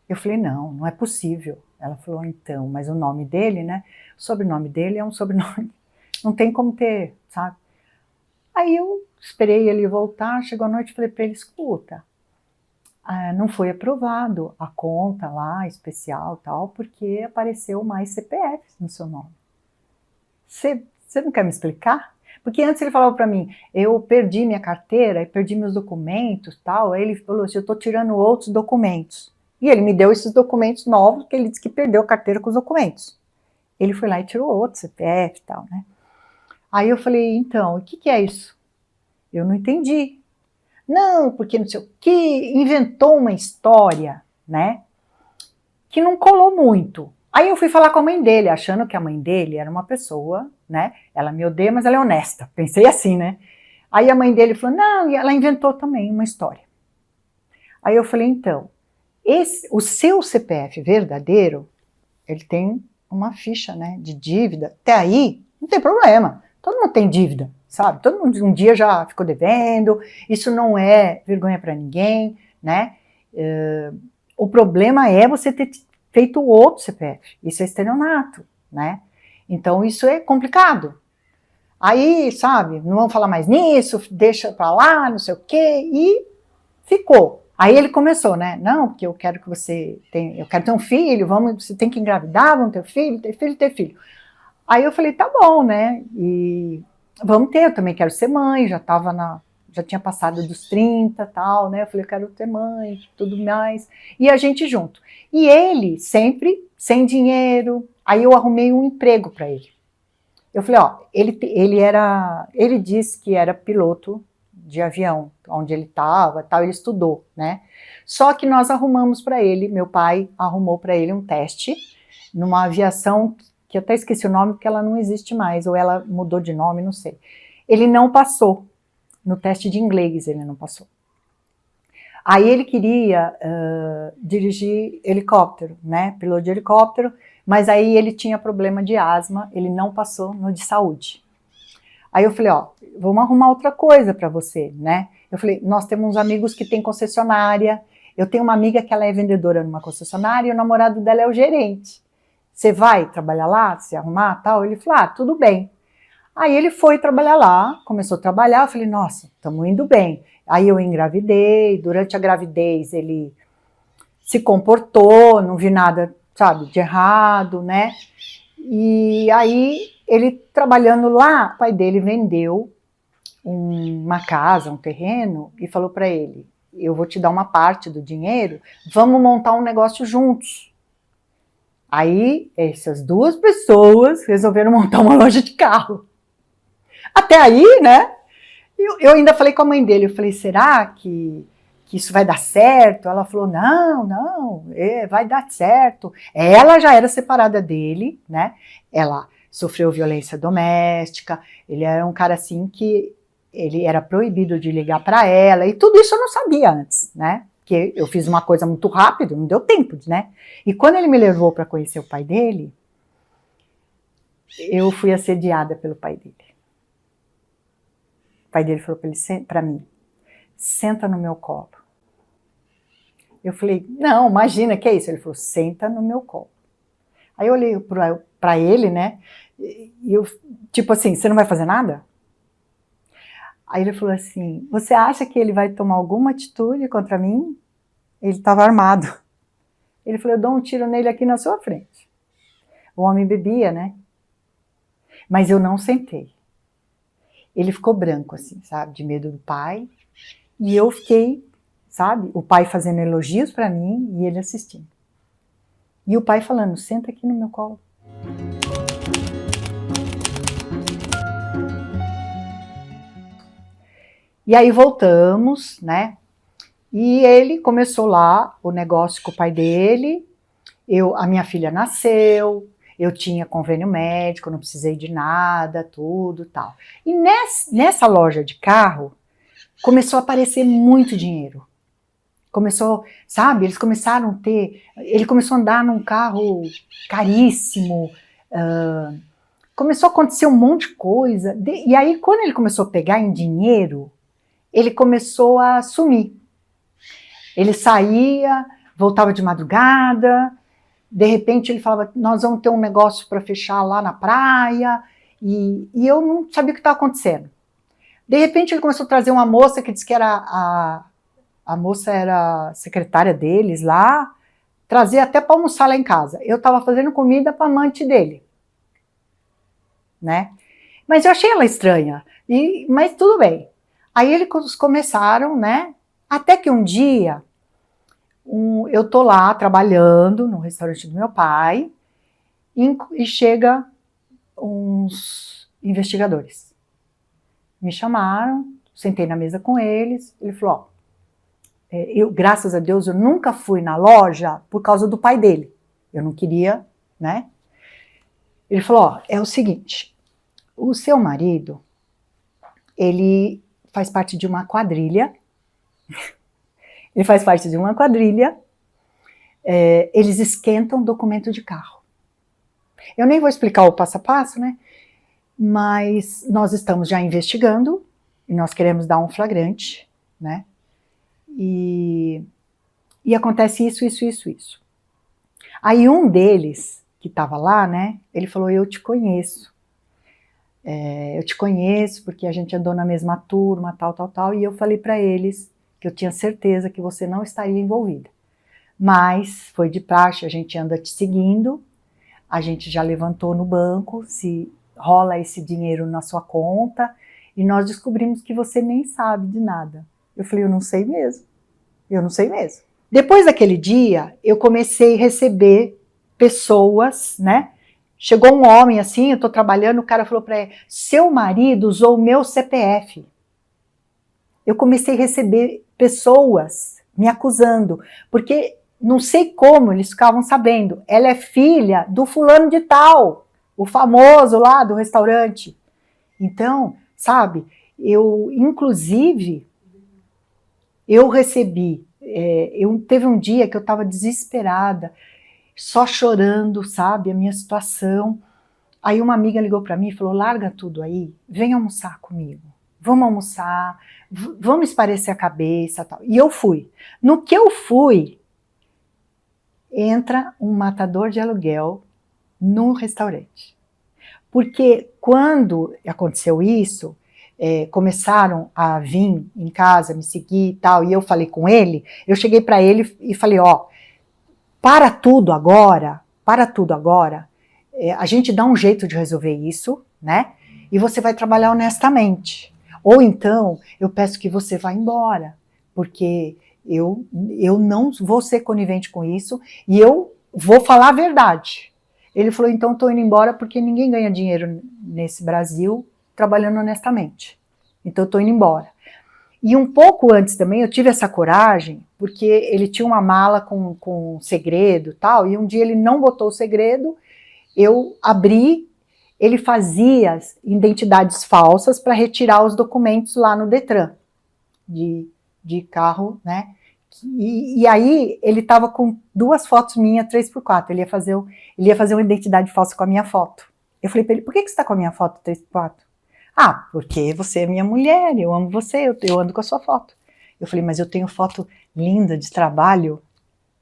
Eu falei, não, não é possível. Ela falou, então, mas o nome dele, né, o sobrenome dele é um sobrenome, não tem como ter, sabe? Aí eu esperei ele voltar, chegou a noite e falei para ele, escuta, não foi aprovado a conta lá, especial tal, porque apareceu mais CPFs no seu nome. Você não quer me explicar? Porque antes ele falava para mim, eu perdi minha carteira, e perdi meus documentos tal, aí ele falou assim, eu estou tirando outros documentos. E ele me deu esses documentos novos, porque ele disse que perdeu a carteira com os documentos. Ele foi lá e tirou outro CPF e tal, né? Aí eu falei, então, o que é isso? Eu não entendi. Não, porque não sei o que, inventou uma história, né, que não colou muito. Aí eu fui falar com a mãe dele, achando que a mãe dele era uma pessoa, né, ela me odeia, mas ela é honesta. Pensei assim, né. Aí a mãe dele falou, não, e ela inventou também uma história. Aí eu falei, então, o seu CPF verdadeiro, ele tem uma ficha, né, de dívida. Até aí, não tem problema. Todo mundo tem dívida, sabe? Todo mundo um dia já ficou devendo. Isso não é vergonha para ninguém, né? O problema é você ter feito outro CPF. Isso é estelionato, né? Então isso é complicado. Aí, sabe, não vamos falar mais nisso, deixa pra lá, não sei o quê, e ficou. Aí ele começou, né? Não, porque eu quero que você tenha, eu quero ter um filho, você tem que engravidar, vamos ter filho, ter filho, ter filho. Aí eu falei, tá bom, né? E vamos ter, eu também quero ser mãe, já tinha passado dos 30 e tal, né? Eu falei, eu quero ter mãe, tudo mais. E a gente junto. E ele sempre sem dinheiro. Aí eu arrumei um emprego para ele. Eu falei, ó, ele disse que era piloto de avião, onde ele estava, tal, ele estudou, né? Só que nós arrumamos para ele, meu pai arrumou para ele um teste numa aviação que eu até esqueci o nome porque ela não existe mais, ou ela mudou de nome, não sei. Ele não passou no teste de inglês, ele não passou. Aí ele queria dirigir helicóptero, né? Piloto de helicóptero, mas aí ele tinha problema de asma, ele não passou no de saúde. Aí eu falei, ó, vamos arrumar outra coisa para você, né? Eu falei, nós temos uns amigos que têm concessionária, eu tenho uma amiga que ela é vendedora numa concessionária e o namorado dela é o gerente. Você vai trabalhar lá, se arrumar, tal? Ele falou, tudo bem. Aí ele foi trabalhar lá, começou a trabalhar, eu falei, nossa, estamos indo bem. Aí eu engravidei, durante a gravidez ele se comportou, não vi nada, sabe, de errado, né? E aí ele trabalhando lá, o pai dele vendeu uma casa, um terreno, e falou para ele, eu vou te dar uma parte do dinheiro, vamos montar um negócio juntos. Aí essas duas pessoas resolveram montar uma loja de carro. Até aí, né? Eu ainda falei com a mãe dele, eu falei, será que isso vai dar certo? Ela falou, não, vai dar certo. Ela já era separada dele, né? Ela sofreu violência doméstica, ele era um cara assim que ele era proibido de ligar para ela, e tudo isso eu não sabia antes, né? Porque eu fiz uma coisa muito rápido, não deu tempo, né? E quando ele me levou para conhecer o pai dele, eu fui assediada pelo pai dele. O pai dele falou para mim, senta no meu colo. Eu falei, não, imagina, que é isso? Ele falou, senta no meu colo. Aí eu olhei para ele, né, e eu, tipo assim, você não vai fazer nada? Aí ele falou assim, você acha que ele vai tomar alguma atitude contra mim? Ele estava armado. Ele falou, eu dou um tiro nele aqui na sua frente. O homem bebia, né? Mas eu não sentei. Ele ficou branco, assim, sabe, de medo do pai. E eu fiquei sabe? O pai fazendo elogios para mim e ele assistindo. E o pai falando, senta aqui no meu colo. E aí voltamos, né? E ele começou lá o negócio com o pai dele, a minha filha nasceu, eu tinha convênio médico, não precisei de nada, tudo tal. E nessa loja de carro, começou a aparecer muito dinheiro. Começou, sabe, eles começaram a ter, ele começou a andar num carro caríssimo, começou a acontecer um monte de coisa, e aí quando ele começou a pegar em dinheiro, ele começou a sumir. Ele saía, voltava de madrugada, de repente ele falava, nós vamos ter um negócio para fechar lá na praia, e eu não sabia o que estava acontecendo. De repente ele começou a trazer uma moça que disse que era a moça era secretária deles lá, trazia até para almoçar lá em casa. Eu estava fazendo comida para a amante dele, né? Mas eu achei ela estranha, mas tudo bem. Aí eles começaram, né? Até que um dia, eu tô lá trabalhando no restaurante do meu pai e chega uns investigadores. Me chamaram, sentei na mesa com eles, ele falou, graças a Deus, eu nunca fui na loja por causa do pai dele. Eu não queria, né? Ele falou, é o seguinte, o seu marido, ele faz parte de uma quadrilha, eles esquentam documento de carro. Eu nem vou explicar o passo a passo, né? Mas nós estamos já investigando e nós queremos dar um flagrante, né? E acontece isso. Aí um deles, que estava lá, né? Ele falou, eu te conheço. Eu te conheço porque a gente andou na mesma turma, tal. E eu falei para eles que eu tinha certeza que você não estaria envolvida. Mas foi de praxe, a gente anda te seguindo, a gente já levantou no banco se rola esse dinheiro na sua conta e nós descobrimos que você nem sabe de nada. Eu falei, eu não sei mesmo. Depois daquele dia, eu comecei a receber pessoas, né? Chegou um homem assim, eu tô trabalhando, o cara falou para ele, seu marido usou o meu CPF. Eu comecei a receber pessoas me acusando, porque não sei como eles ficavam sabendo, ela é filha do fulano de tal, o famoso lá do restaurante. Então, sabe, inclusive, eu recebi, teve um dia que eu estava desesperada, só chorando, sabe, a minha situação. Aí uma amiga ligou para mim e falou, larga tudo aí, vem almoçar comigo. Vamos almoçar, vamos esparecer a cabeça, tal. E eu fui. No que eu fui, entra um matador de aluguel no restaurante. Porque quando aconteceu isso, começaram a vir em casa, me seguir e tal, e eu falei com ele, eu cheguei para ele e falei, para tudo agora, a gente dá um jeito de resolver isso, né? E você vai trabalhar honestamente. Ou então, eu peço que você vá embora, porque eu não vou ser conivente com isso e eu vou falar a verdade. Ele falou, então estou indo embora porque ninguém ganha dinheiro nesse Brasil trabalhando honestamente. Então estou indo embora. E um pouco antes também eu tive essa coragem, porque ele tinha uma mala com segredo e tal, e um dia ele não botou o segredo, eu abri, ele fazia identidades falsas para retirar os documentos lá no Detran, de carro, né? E aí ele estava com 2 fotos minhas, 3x4, ele ia fazer uma identidade falsa com a minha foto. Eu falei para ele, por que você está com a minha foto 3x4? Ah, porque você é minha mulher, eu amo você, eu ando com a sua foto. Eu falei, mas eu tenho foto linda de trabalho,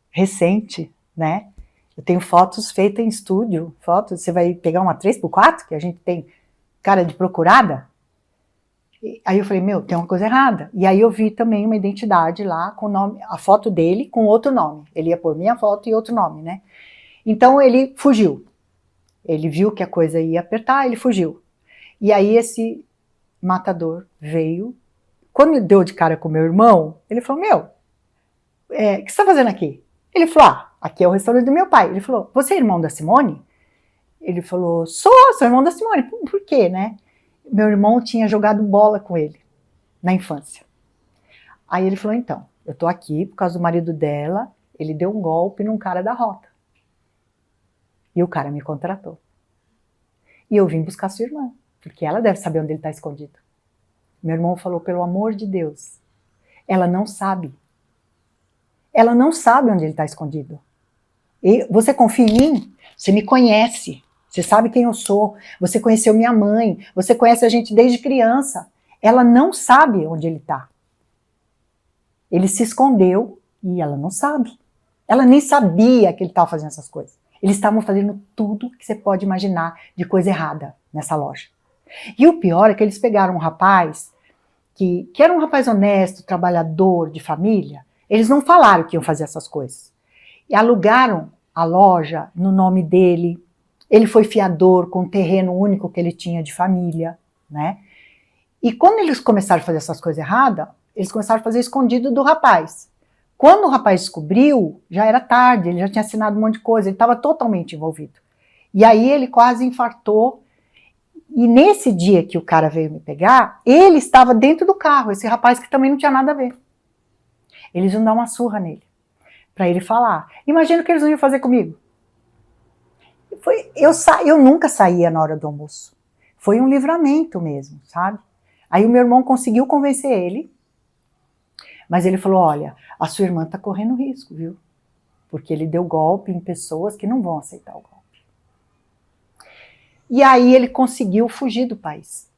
recente, né? Eu tenho fotos feitas em estúdio, você vai pegar uma 3x4, que a gente tem cara de procurada? Aí eu falei, tem uma coisa errada. E aí eu vi também uma identidade lá, com o nome, a foto dele com outro nome. Ele ia pôr minha foto e outro nome, né? Então ele fugiu. Ele viu que a coisa ia apertar, ele fugiu. E aí esse matador veio, quando deu de cara com meu irmão, ele falou, que você está fazendo aqui? Ele falou, aqui é o restaurante do meu pai. Ele falou, você é irmão da Simone? Ele falou, sou irmão da Simone. Por quê, né? Meu irmão tinha jogado bola com ele na infância. Aí ele falou, então, eu tô aqui por causa do marido dela, ele deu um golpe num cara da rota. E o cara me contratou. E eu vim buscar sua irmã, porque ela deve saber onde ele está escondido. Meu irmão falou, pelo amor de Deus, ela não sabe. Ela não sabe onde ele está escondido. E você confia em mim? Você me conhece. Você sabe quem eu sou. Você conheceu minha mãe. Você conhece a gente desde criança. Ela não sabe onde ele está. Ele se escondeu e ela não sabe. Ela nem sabia que ele estava fazendo essas coisas. Eles estavam fazendo tudo que você pode imaginar de coisa errada nessa loja. E o pior é que eles pegaram um rapaz que era um rapaz honesto, trabalhador, de família. Eles não falaram que iam fazer essas coisas. E alugaram a loja no nome dele. Ele foi fiador com um terreno único que ele tinha de família, né? E quando eles começaram a fazer essas coisas erradas, eles começaram a fazer escondido do rapaz. Quando o rapaz descobriu, já era tarde, ele já tinha assinado um monte de coisa, ele estava totalmente envolvido. E aí ele quase infartou. E nesse dia que o cara veio me pegar, ele estava dentro do carro, esse rapaz que também não tinha nada a ver. Eles iam dar uma surra nele, para ele falar. Imagina o que eles iam fazer comigo. Eu nunca saía na hora do almoço. Foi um livramento mesmo, sabe? Aí o meu irmão conseguiu convencer ele, mas ele falou, olha, a sua irmã está correndo risco, viu? Porque ele deu golpe em pessoas que não vão aceitar o golpe. E aí ele conseguiu fugir do país.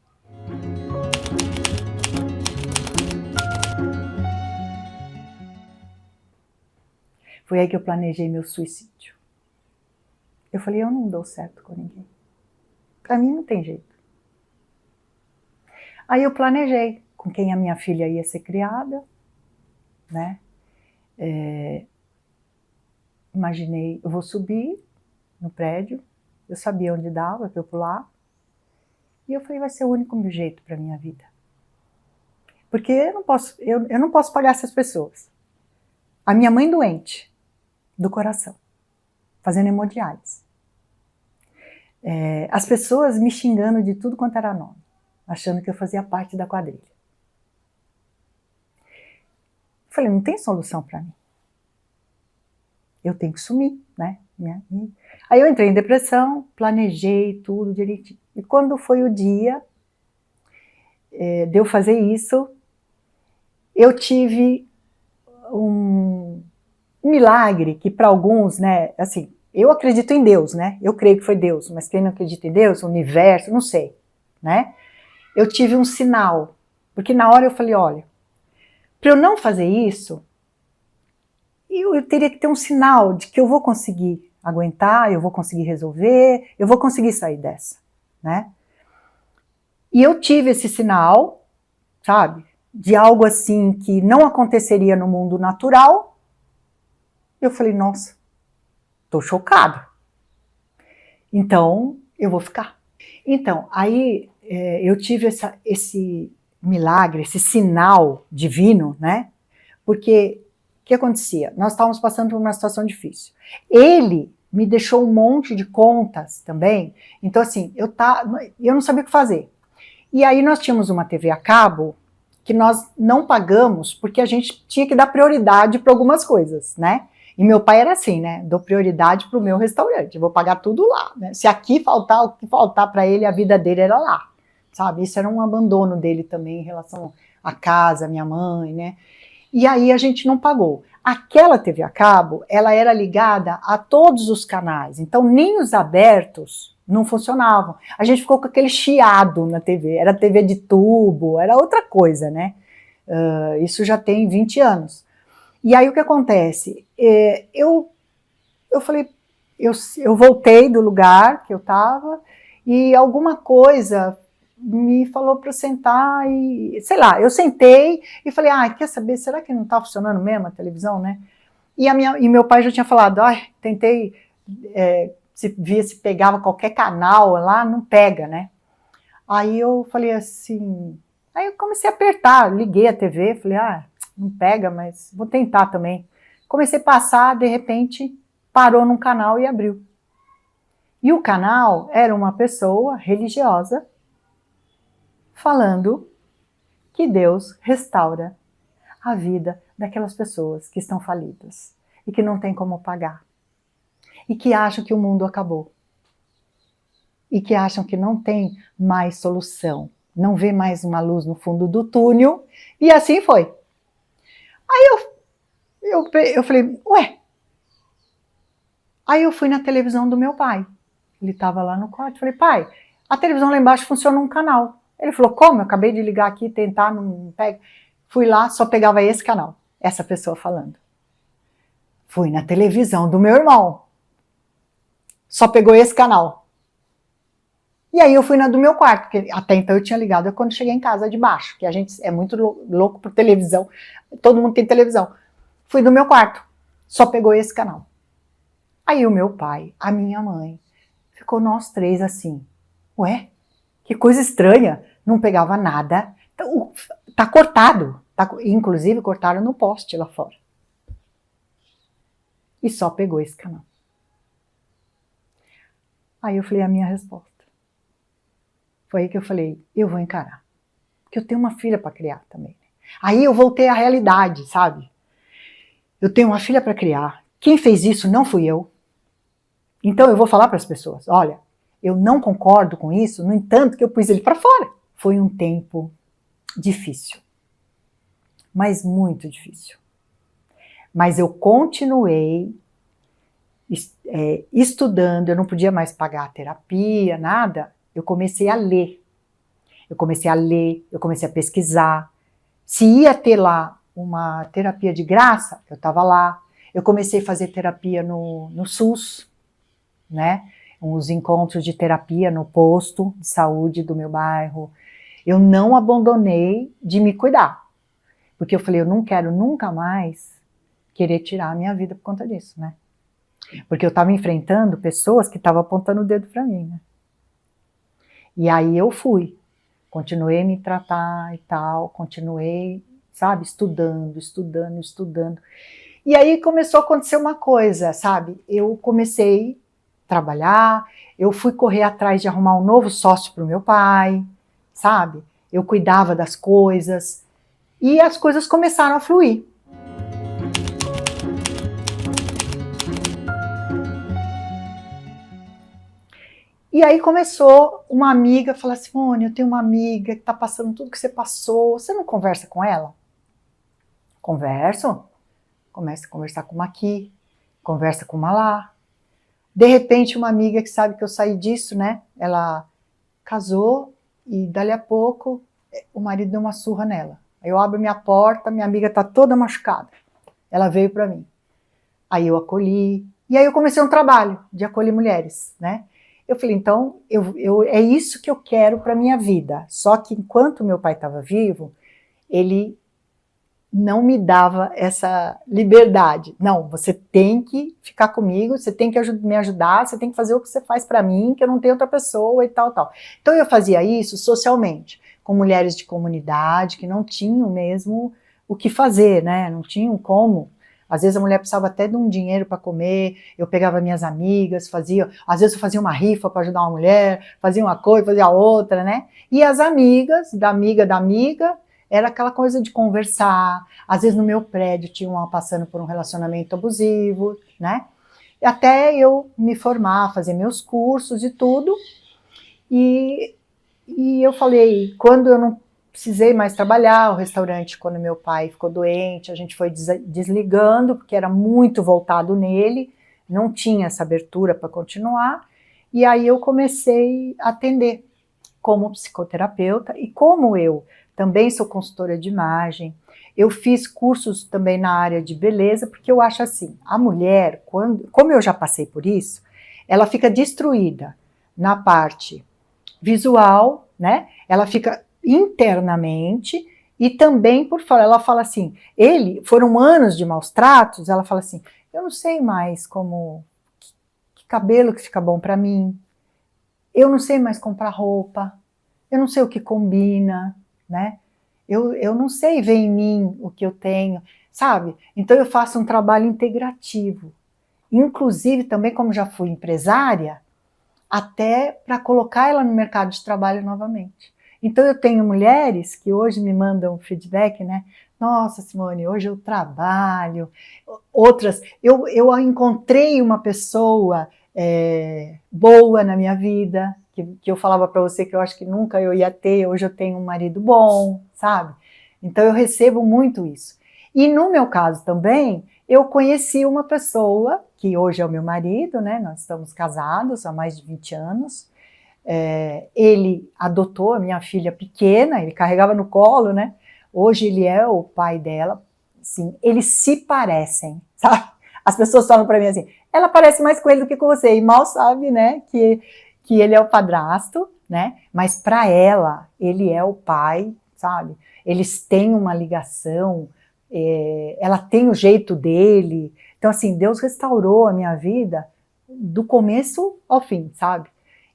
Foi aí que eu planejei meu suicídio. Eu falei, eu não dou certo com ninguém. Para mim não tem jeito. Aí eu planejei com quem a minha filha ia ser criada, né? Imaginei, eu vou subir no prédio, eu sabia onde dava para eu pular, e eu falei, vai ser o único meu jeito para minha vida. Porque eu não posso pagar essas pessoas. A minha mãe doente, do coração, fazendo hemodiálise. As pessoas me xingando de tudo quanto era nome, achando que eu fazia parte da quadrilha. Falei, não tem solução para mim. Eu tenho que sumir, né? Aí eu entrei em depressão, planejei tudo direitinho. E quando foi o dia de eu fazer isso, eu tive um milagre que para alguns, né, assim, eu acredito em Deus, né? Eu creio que foi Deus, mas quem não acredita em Deus, o universo, não sei, né? Eu tive um sinal, porque na hora eu falei, olha, para eu não fazer isso, eu teria que ter um sinal de que eu vou conseguir aguentar, eu vou conseguir resolver, eu vou conseguir sair dessa, né? E eu tive esse sinal, sabe, de algo assim que não aconteceria no mundo natural. Eu falei, nossa, tô chocada. Então, eu vou ficar. Então, aí eu tive esse milagre, esse sinal divino, né? Porque o que acontecia? Nós estávamos passando por uma situação difícil. Ele me deixou um monte de contas também. Então, assim, eu não sabia o que fazer. E aí nós tínhamos uma TV a cabo que nós não pagamos porque a gente tinha que dar prioridade para algumas coisas, né? E meu pai era assim, né? Dou prioridade para o meu restaurante, eu vou pagar tudo lá, né? Se aqui faltar, o que faltar para ele, a vida dele era lá, sabe? Isso era um abandono dele também em relação à casa, minha mãe, né? E aí a gente não pagou. Aquela TV a cabo, ela era ligada a todos os canais, então nem os abertos não funcionavam. A gente ficou com aquele chiado na TV, era TV de tubo, era outra coisa, né? Isso já tem 20 anos. E aí o que acontece? Eu falei, eu voltei do lugar que eu estava e alguma coisa me falou para eu sentar e, sei lá, eu sentei e falei, quer saber, será que não está funcionando mesmo a televisão, né? E meu pai já tinha falado, tentei, se pegava qualquer canal lá, não pega, né? Aí eu falei assim, aí eu comecei a apertar, liguei a TV, falei, não pega, mas vou tentar também. Comecei a passar, de repente, parou num canal e abriu. E o canal era uma pessoa religiosa falando que Deus restaura a vida daquelas pessoas que estão falidas e que não tem como pagar e que acham que o mundo acabou e que acham que não tem mais solução, não vê mais uma luz no fundo do túnel, e assim foi. Aí eu falei, ué. Aí eu fui na televisão do meu pai. Ele estava lá no quarto. Falei, pai, a televisão lá embaixo funciona um canal. Ele falou, como? Eu acabei de ligar aqui, tentar, não pega. Fui lá, só pegava esse canal. Essa pessoa falando. Fui na televisão do meu irmão. Só pegou esse canal. E aí eu fui na do meu quarto, porque até então eu tinha ligado quando cheguei em casa de baixo, que a gente é muito louco por televisão. Todo mundo tem televisão. Fui no meu quarto. Só pegou esse canal. Aí o meu pai, a minha mãe, ficou nós três assim. Ué, que coisa estranha. Não pegava nada. Tá cortado. Inclusive cortaram no poste lá fora. E só pegou esse canal. Aí eu falei a minha resposta. Foi aí que eu falei, eu vou encarar. Porque eu tenho uma filha para criar também. Aí eu voltei à realidade, sabe? Eu tenho uma filha para criar. Quem fez isso não fui eu. Então eu vou falar para as pessoas, olha, eu não concordo com isso, no entanto que eu pus ele para fora. Foi um tempo difícil, mas muito difícil. Mas eu continuei estudando, eu não podia mais pagar a terapia, nada. Eu comecei a ler, eu comecei a pesquisar. Se ia ter lá uma terapia de graça, eu estava lá. Eu comecei a fazer terapia no SUS, né? Uns encontros de terapia no posto de saúde do meu bairro. Eu não abandonei de me cuidar, porque eu falei, eu não quero nunca mais querer tirar a minha vida por conta disso, né? Porque eu estava enfrentando pessoas que estavam apontando o dedo para mim, né? E aí eu fui, continuei a me tratar e tal, continuei, sabe, estudando. E aí começou a acontecer uma coisa, sabe? Eu comecei a trabalhar, eu fui correr atrás de arrumar um novo sócio para o meu pai, sabe? Eu cuidava das coisas e as coisas começaram a fluir. E aí começou uma amiga a falar, Simone, eu tenho uma amiga que está passando tudo que você passou, você não conversa com ela? Converso. Começa a conversar com uma aqui, conversa com uma lá. De repente, uma amiga que sabe que eu saí disso, né? Ela casou e dali a pouco o marido deu uma surra nela. Aí eu abro minha porta, minha amiga tá toda machucada. Ela veio para mim. Aí eu acolhi. E aí eu comecei um trabalho de acolher mulheres, né? Eu falei, então, é isso que eu quero para minha vida. Só que enquanto meu pai estava vivo, ele não me dava essa liberdade. Não, você tem que ficar comigo, você tem que me ajudar, você tem que fazer o que você faz para mim, que eu não tenho outra pessoa e tal, tal. Então eu fazia isso socialmente, com mulheres de comunidade que não tinham mesmo o que fazer, né? Não tinham como. Às vezes a mulher precisava até de um dinheiro para comer, eu pegava minhas amigas, às vezes eu fazia uma rifa para ajudar uma mulher, fazia uma coisa, fazia outra, né? E as amigas, da amiga, era aquela coisa de conversar. Às vezes no meu prédio tinha uma passando por um relacionamento abusivo, né? Até eu me formar, fazer meus cursos e tudo. E eu falei, quando eu não precisei mais trabalhar, o restaurante, quando meu pai ficou doente, a gente foi desligando, porque era muito voltado nele, não tinha essa abertura para continuar. E aí eu comecei a atender como psicoterapeuta e como eu também sou consultora de imagem, eu fiz cursos também na área de beleza, porque eu acho assim, a mulher, como eu já passei por isso, ela fica destruída na parte visual, né? Ela fica internamente e também por fora. Ela fala assim, foram anos de maus tratos, ela fala assim, eu não sei mais que cabelo que fica bom para mim, eu não sei mais comprar roupa, eu não sei o que combina, né? Eu não sei ver em mim o que eu tenho. sabe? Então eu faço um trabalho integrativo. Inclusive também como já fui empresária, até para colocar ela no mercado de trabalho novamente. Então eu tenho mulheres que hoje me mandam feedback, né? Nossa, Simone, hoje eu trabalho. Outras, eu encontrei uma pessoa boa na minha vida, que eu falava para você que eu acho que nunca eu ia ter, hoje eu tenho um marido bom, sabe? Então eu recebo muito isso. E no meu caso também, eu conheci uma pessoa, que hoje é o meu marido, né? Nós estamos casados há mais de 20 anos. Ele adotou a minha filha pequena, ele carregava no colo, né? Hoje ele é o pai dela. Assim, eles se parecem, sabe? As pessoas falam para mim assim, ela parece mais com ele do que com você, e mal sabe, né, que ele é o padrasto, né? Mas para ela, ele é o pai, sabe? Eles têm uma ligação, ela tem o jeito dele. Então, assim, Deus restaurou a minha vida do começo ao fim, sabe?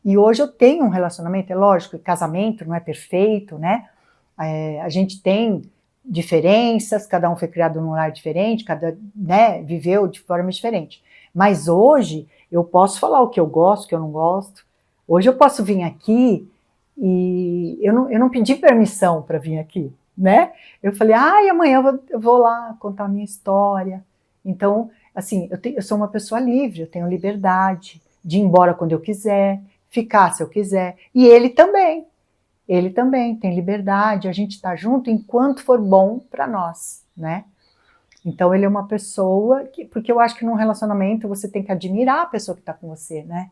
E hoje eu tenho um relacionamento, é lógico, casamento não é perfeito, né? A gente tem diferenças, cada um foi criado num lar diferente, né, viveu de forma diferente. Mas hoje eu posso falar o que eu gosto, o que eu não gosto. Hoje eu posso vir aqui e eu não pedi permissão para vir aqui, né? Eu falei, amanhã eu vou lá contar a minha história. Então, assim, eu sou uma pessoa livre, eu tenho liberdade de ir embora quando eu quiser, ficar se eu quiser. E ele também. Ele também tem liberdade, a gente está junto enquanto for bom para nós, né? Então ele é uma pessoa porque eu acho que num relacionamento você tem que admirar a pessoa que está com você, né?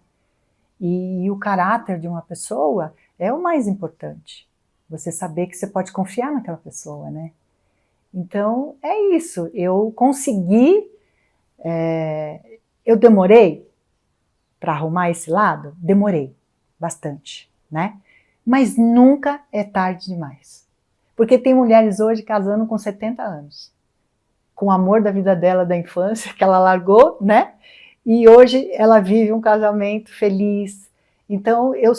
E o caráter de uma pessoa é o mais importante. Você saber que você pode confiar naquela pessoa, né? Então é isso, eu consegui, eu demorei para arrumar esse lado? Demorei bastante, né? Mas nunca é tarde demais. Porque tem mulheres hoje casando com 70 anos, com o amor da vida dela, da infância, que ela largou, né? E hoje ela vive um casamento feliz. Então eu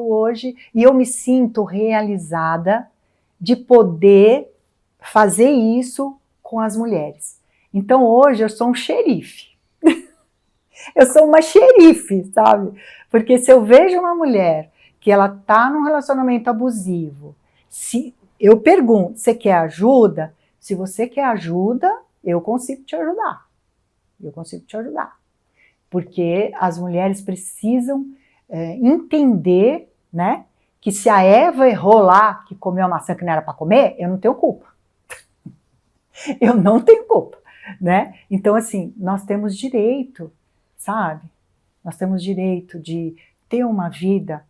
hoje, e eu me sinto realizada de poder fazer isso com as mulheres. Então hoje eu sou um xerife. Eu sou uma xerife, sabe? Porque se eu vejo uma mulher que ela tá num relacionamento abusivo, se eu pergunto, você quer ajuda? Se você quer ajuda, eu consigo te ajudar. Eu consigo te ajudar. Porque as mulheres precisam entender, né, que se a Eva errou lá, que comeu a maçã que não era para comer, eu não tenho culpa. Eu não tenho culpa, né? Então, assim, nós temos direito, sabe? Nós temos direito de ter uma vida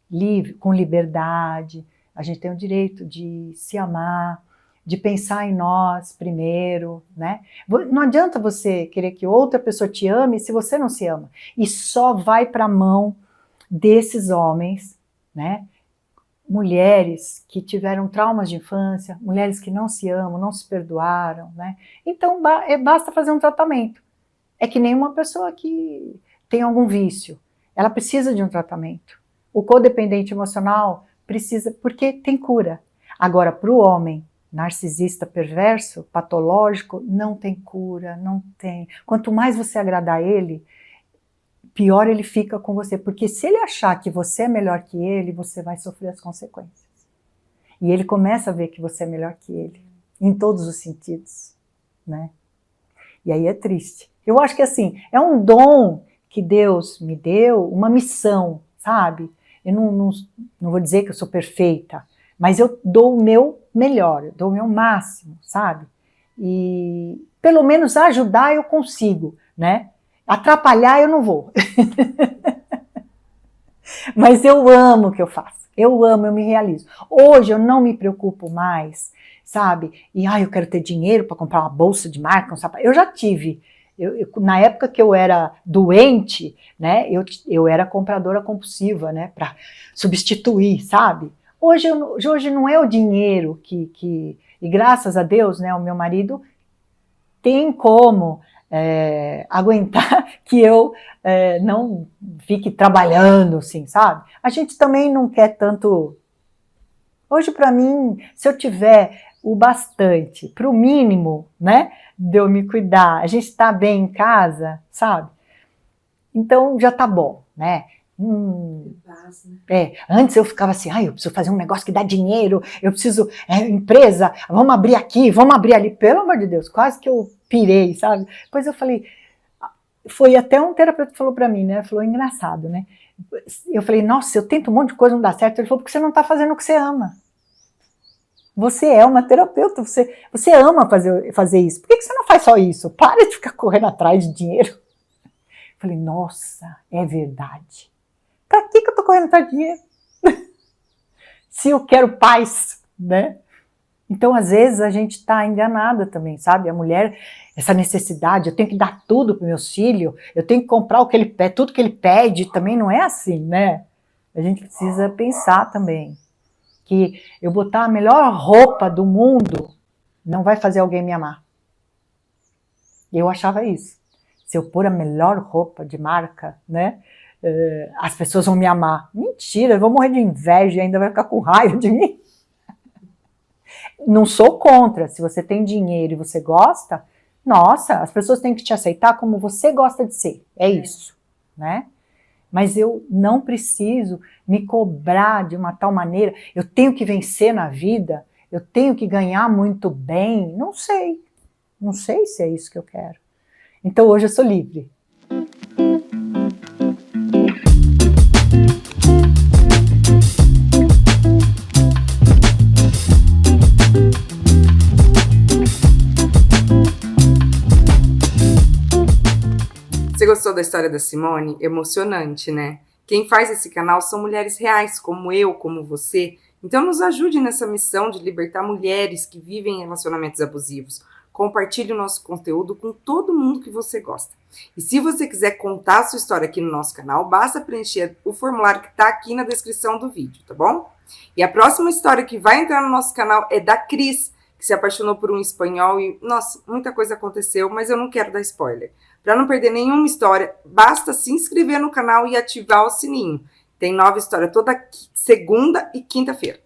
livre, com liberdade, a gente tem o direito de se amar, de pensar em nós primeiro, né? Não adianta você querer que outra pessoa te ame se você não se ama. E só vai para a mão desses homens, né? Mulheres que tiveram traumas de infância, mulheres que não se amam, não se perdoaram, né? Então basta fazer um tratamento. É que nem uma pessoa que tem algum vício, ela precisa de um tratamento. O codependente emocional precisa, porque tem cura. Agora, para o homem narcisista perverso, patológico, não tem cura, não tem. Quanto mais você agradar ele, pior ele fica com você, porque se ele achar que você é melhor que ele, você vai sofrer as consequências. E ele começa a ver que você é melhor que ele, em todos os sentidos, né? E aí é triste. Eu acho que assim, é um dom que Deus me deu, uma missão, sabe? Eu não vou dizer que eu sou perfeita, mas eu dou o meu melhor, eu dou o meu máximo, sabe? E pelo menos ajudar eu consigo, né? Atrapalhar eu não vou. Mas eu amo o que eu faço. Eu amo, eu me realizo. Hoje eu não me preocupo mais, sabe? E eu quero ter dinheiro para comprar uma bolsa de marca, um sapato. Eu já tive. Na época que eu era doente, né? Eu era compradora compulsiva, né? Para substituir, sabe? Hoje não é o dinheiro que e graças a Deus, né? O meu marido tem como aguentar que eu não fique trabalhando, assim, sabe? A gente também não quer tanto Hoje, para mim, se eu tiver o bastante, para o mínimo, né, de eu me cuidar, a gente está bem em casa, sabe? Então já tá bom, né? Antes eu ficava assim, eu preciso fazer um negócio que dá dinheiro, eu preciso, empresa, vamos abrir aqui, vamos abrir ali, pelo amor de Deus, quase que eu pirei, sabe? Depois eu falei, foi até um terapeuta que falou pra mim, né? Falou, engraçado, né? Eu falei, nossa, eu tento um monte de coisa, não dá certo. Ele falou, porque você não tá fazendo o que você ama. Você é uma terapeuta, você ama fazer isso. Por que você não faz só isso? Para de ficar correndo atrás de dinheiro. Eu falei, nossa, é verdade. Pra que eu tô correndo atrás de dinheiro? Se eu quero paz, né? Então, às vezes, a gente está enganada também, sabe? A mulher, essa necessidade, eu tenho que dar tudo para o meu filho, eu tenho que comprar o que ele pede, tudo que ele pede, também não é assim, né? A gente precisa pensar também que eu botar a melhor roupa do mundo não vai fazer alguém me amar. Eu achava isso. Se eu pôr a melhor roupa de marca, né? As pessoas vão me amar. Mentira, eu vou morrer de inveja e ainda vai ficar com raiva de mim. Não sou contra, se você tem dinheiro e você gosta, nossa, as pessoas têm que te aceitar como você gosta de ser, é isso, né? Mas eu não preciso me cobrar de uma tal maneira, eu tenho que vencer na vida, eu tenho que ganhar muito bem, não sei se é isso que eu quero. Então hoje eu sou livre. Você gostou da história da Simone? Emocionante, né? Quem faz esse canal são mulheres reais, como eu, como você. Então nos ajude nessa missão de libertar mulheres que vivem em relacionamentos abusivos. Compartilhe o nosso conteúdo com todo mundo que você gosta. E se você quiser contar a sua história aqui no nosso canal, basta preencher o formulário que está aqui na descrição do vídeo, tá bom? E a próxima história que vai entrar no nosso canal é da Cris, que se apaixonou por um espanhol e, nossa, muita coisa aconteceu, mas eu não quero dar spoiler. Para não perder nenhuma história, basta se inscrever no canal e ativar o sininho. Tem nova história toda segunda e quinta-feira.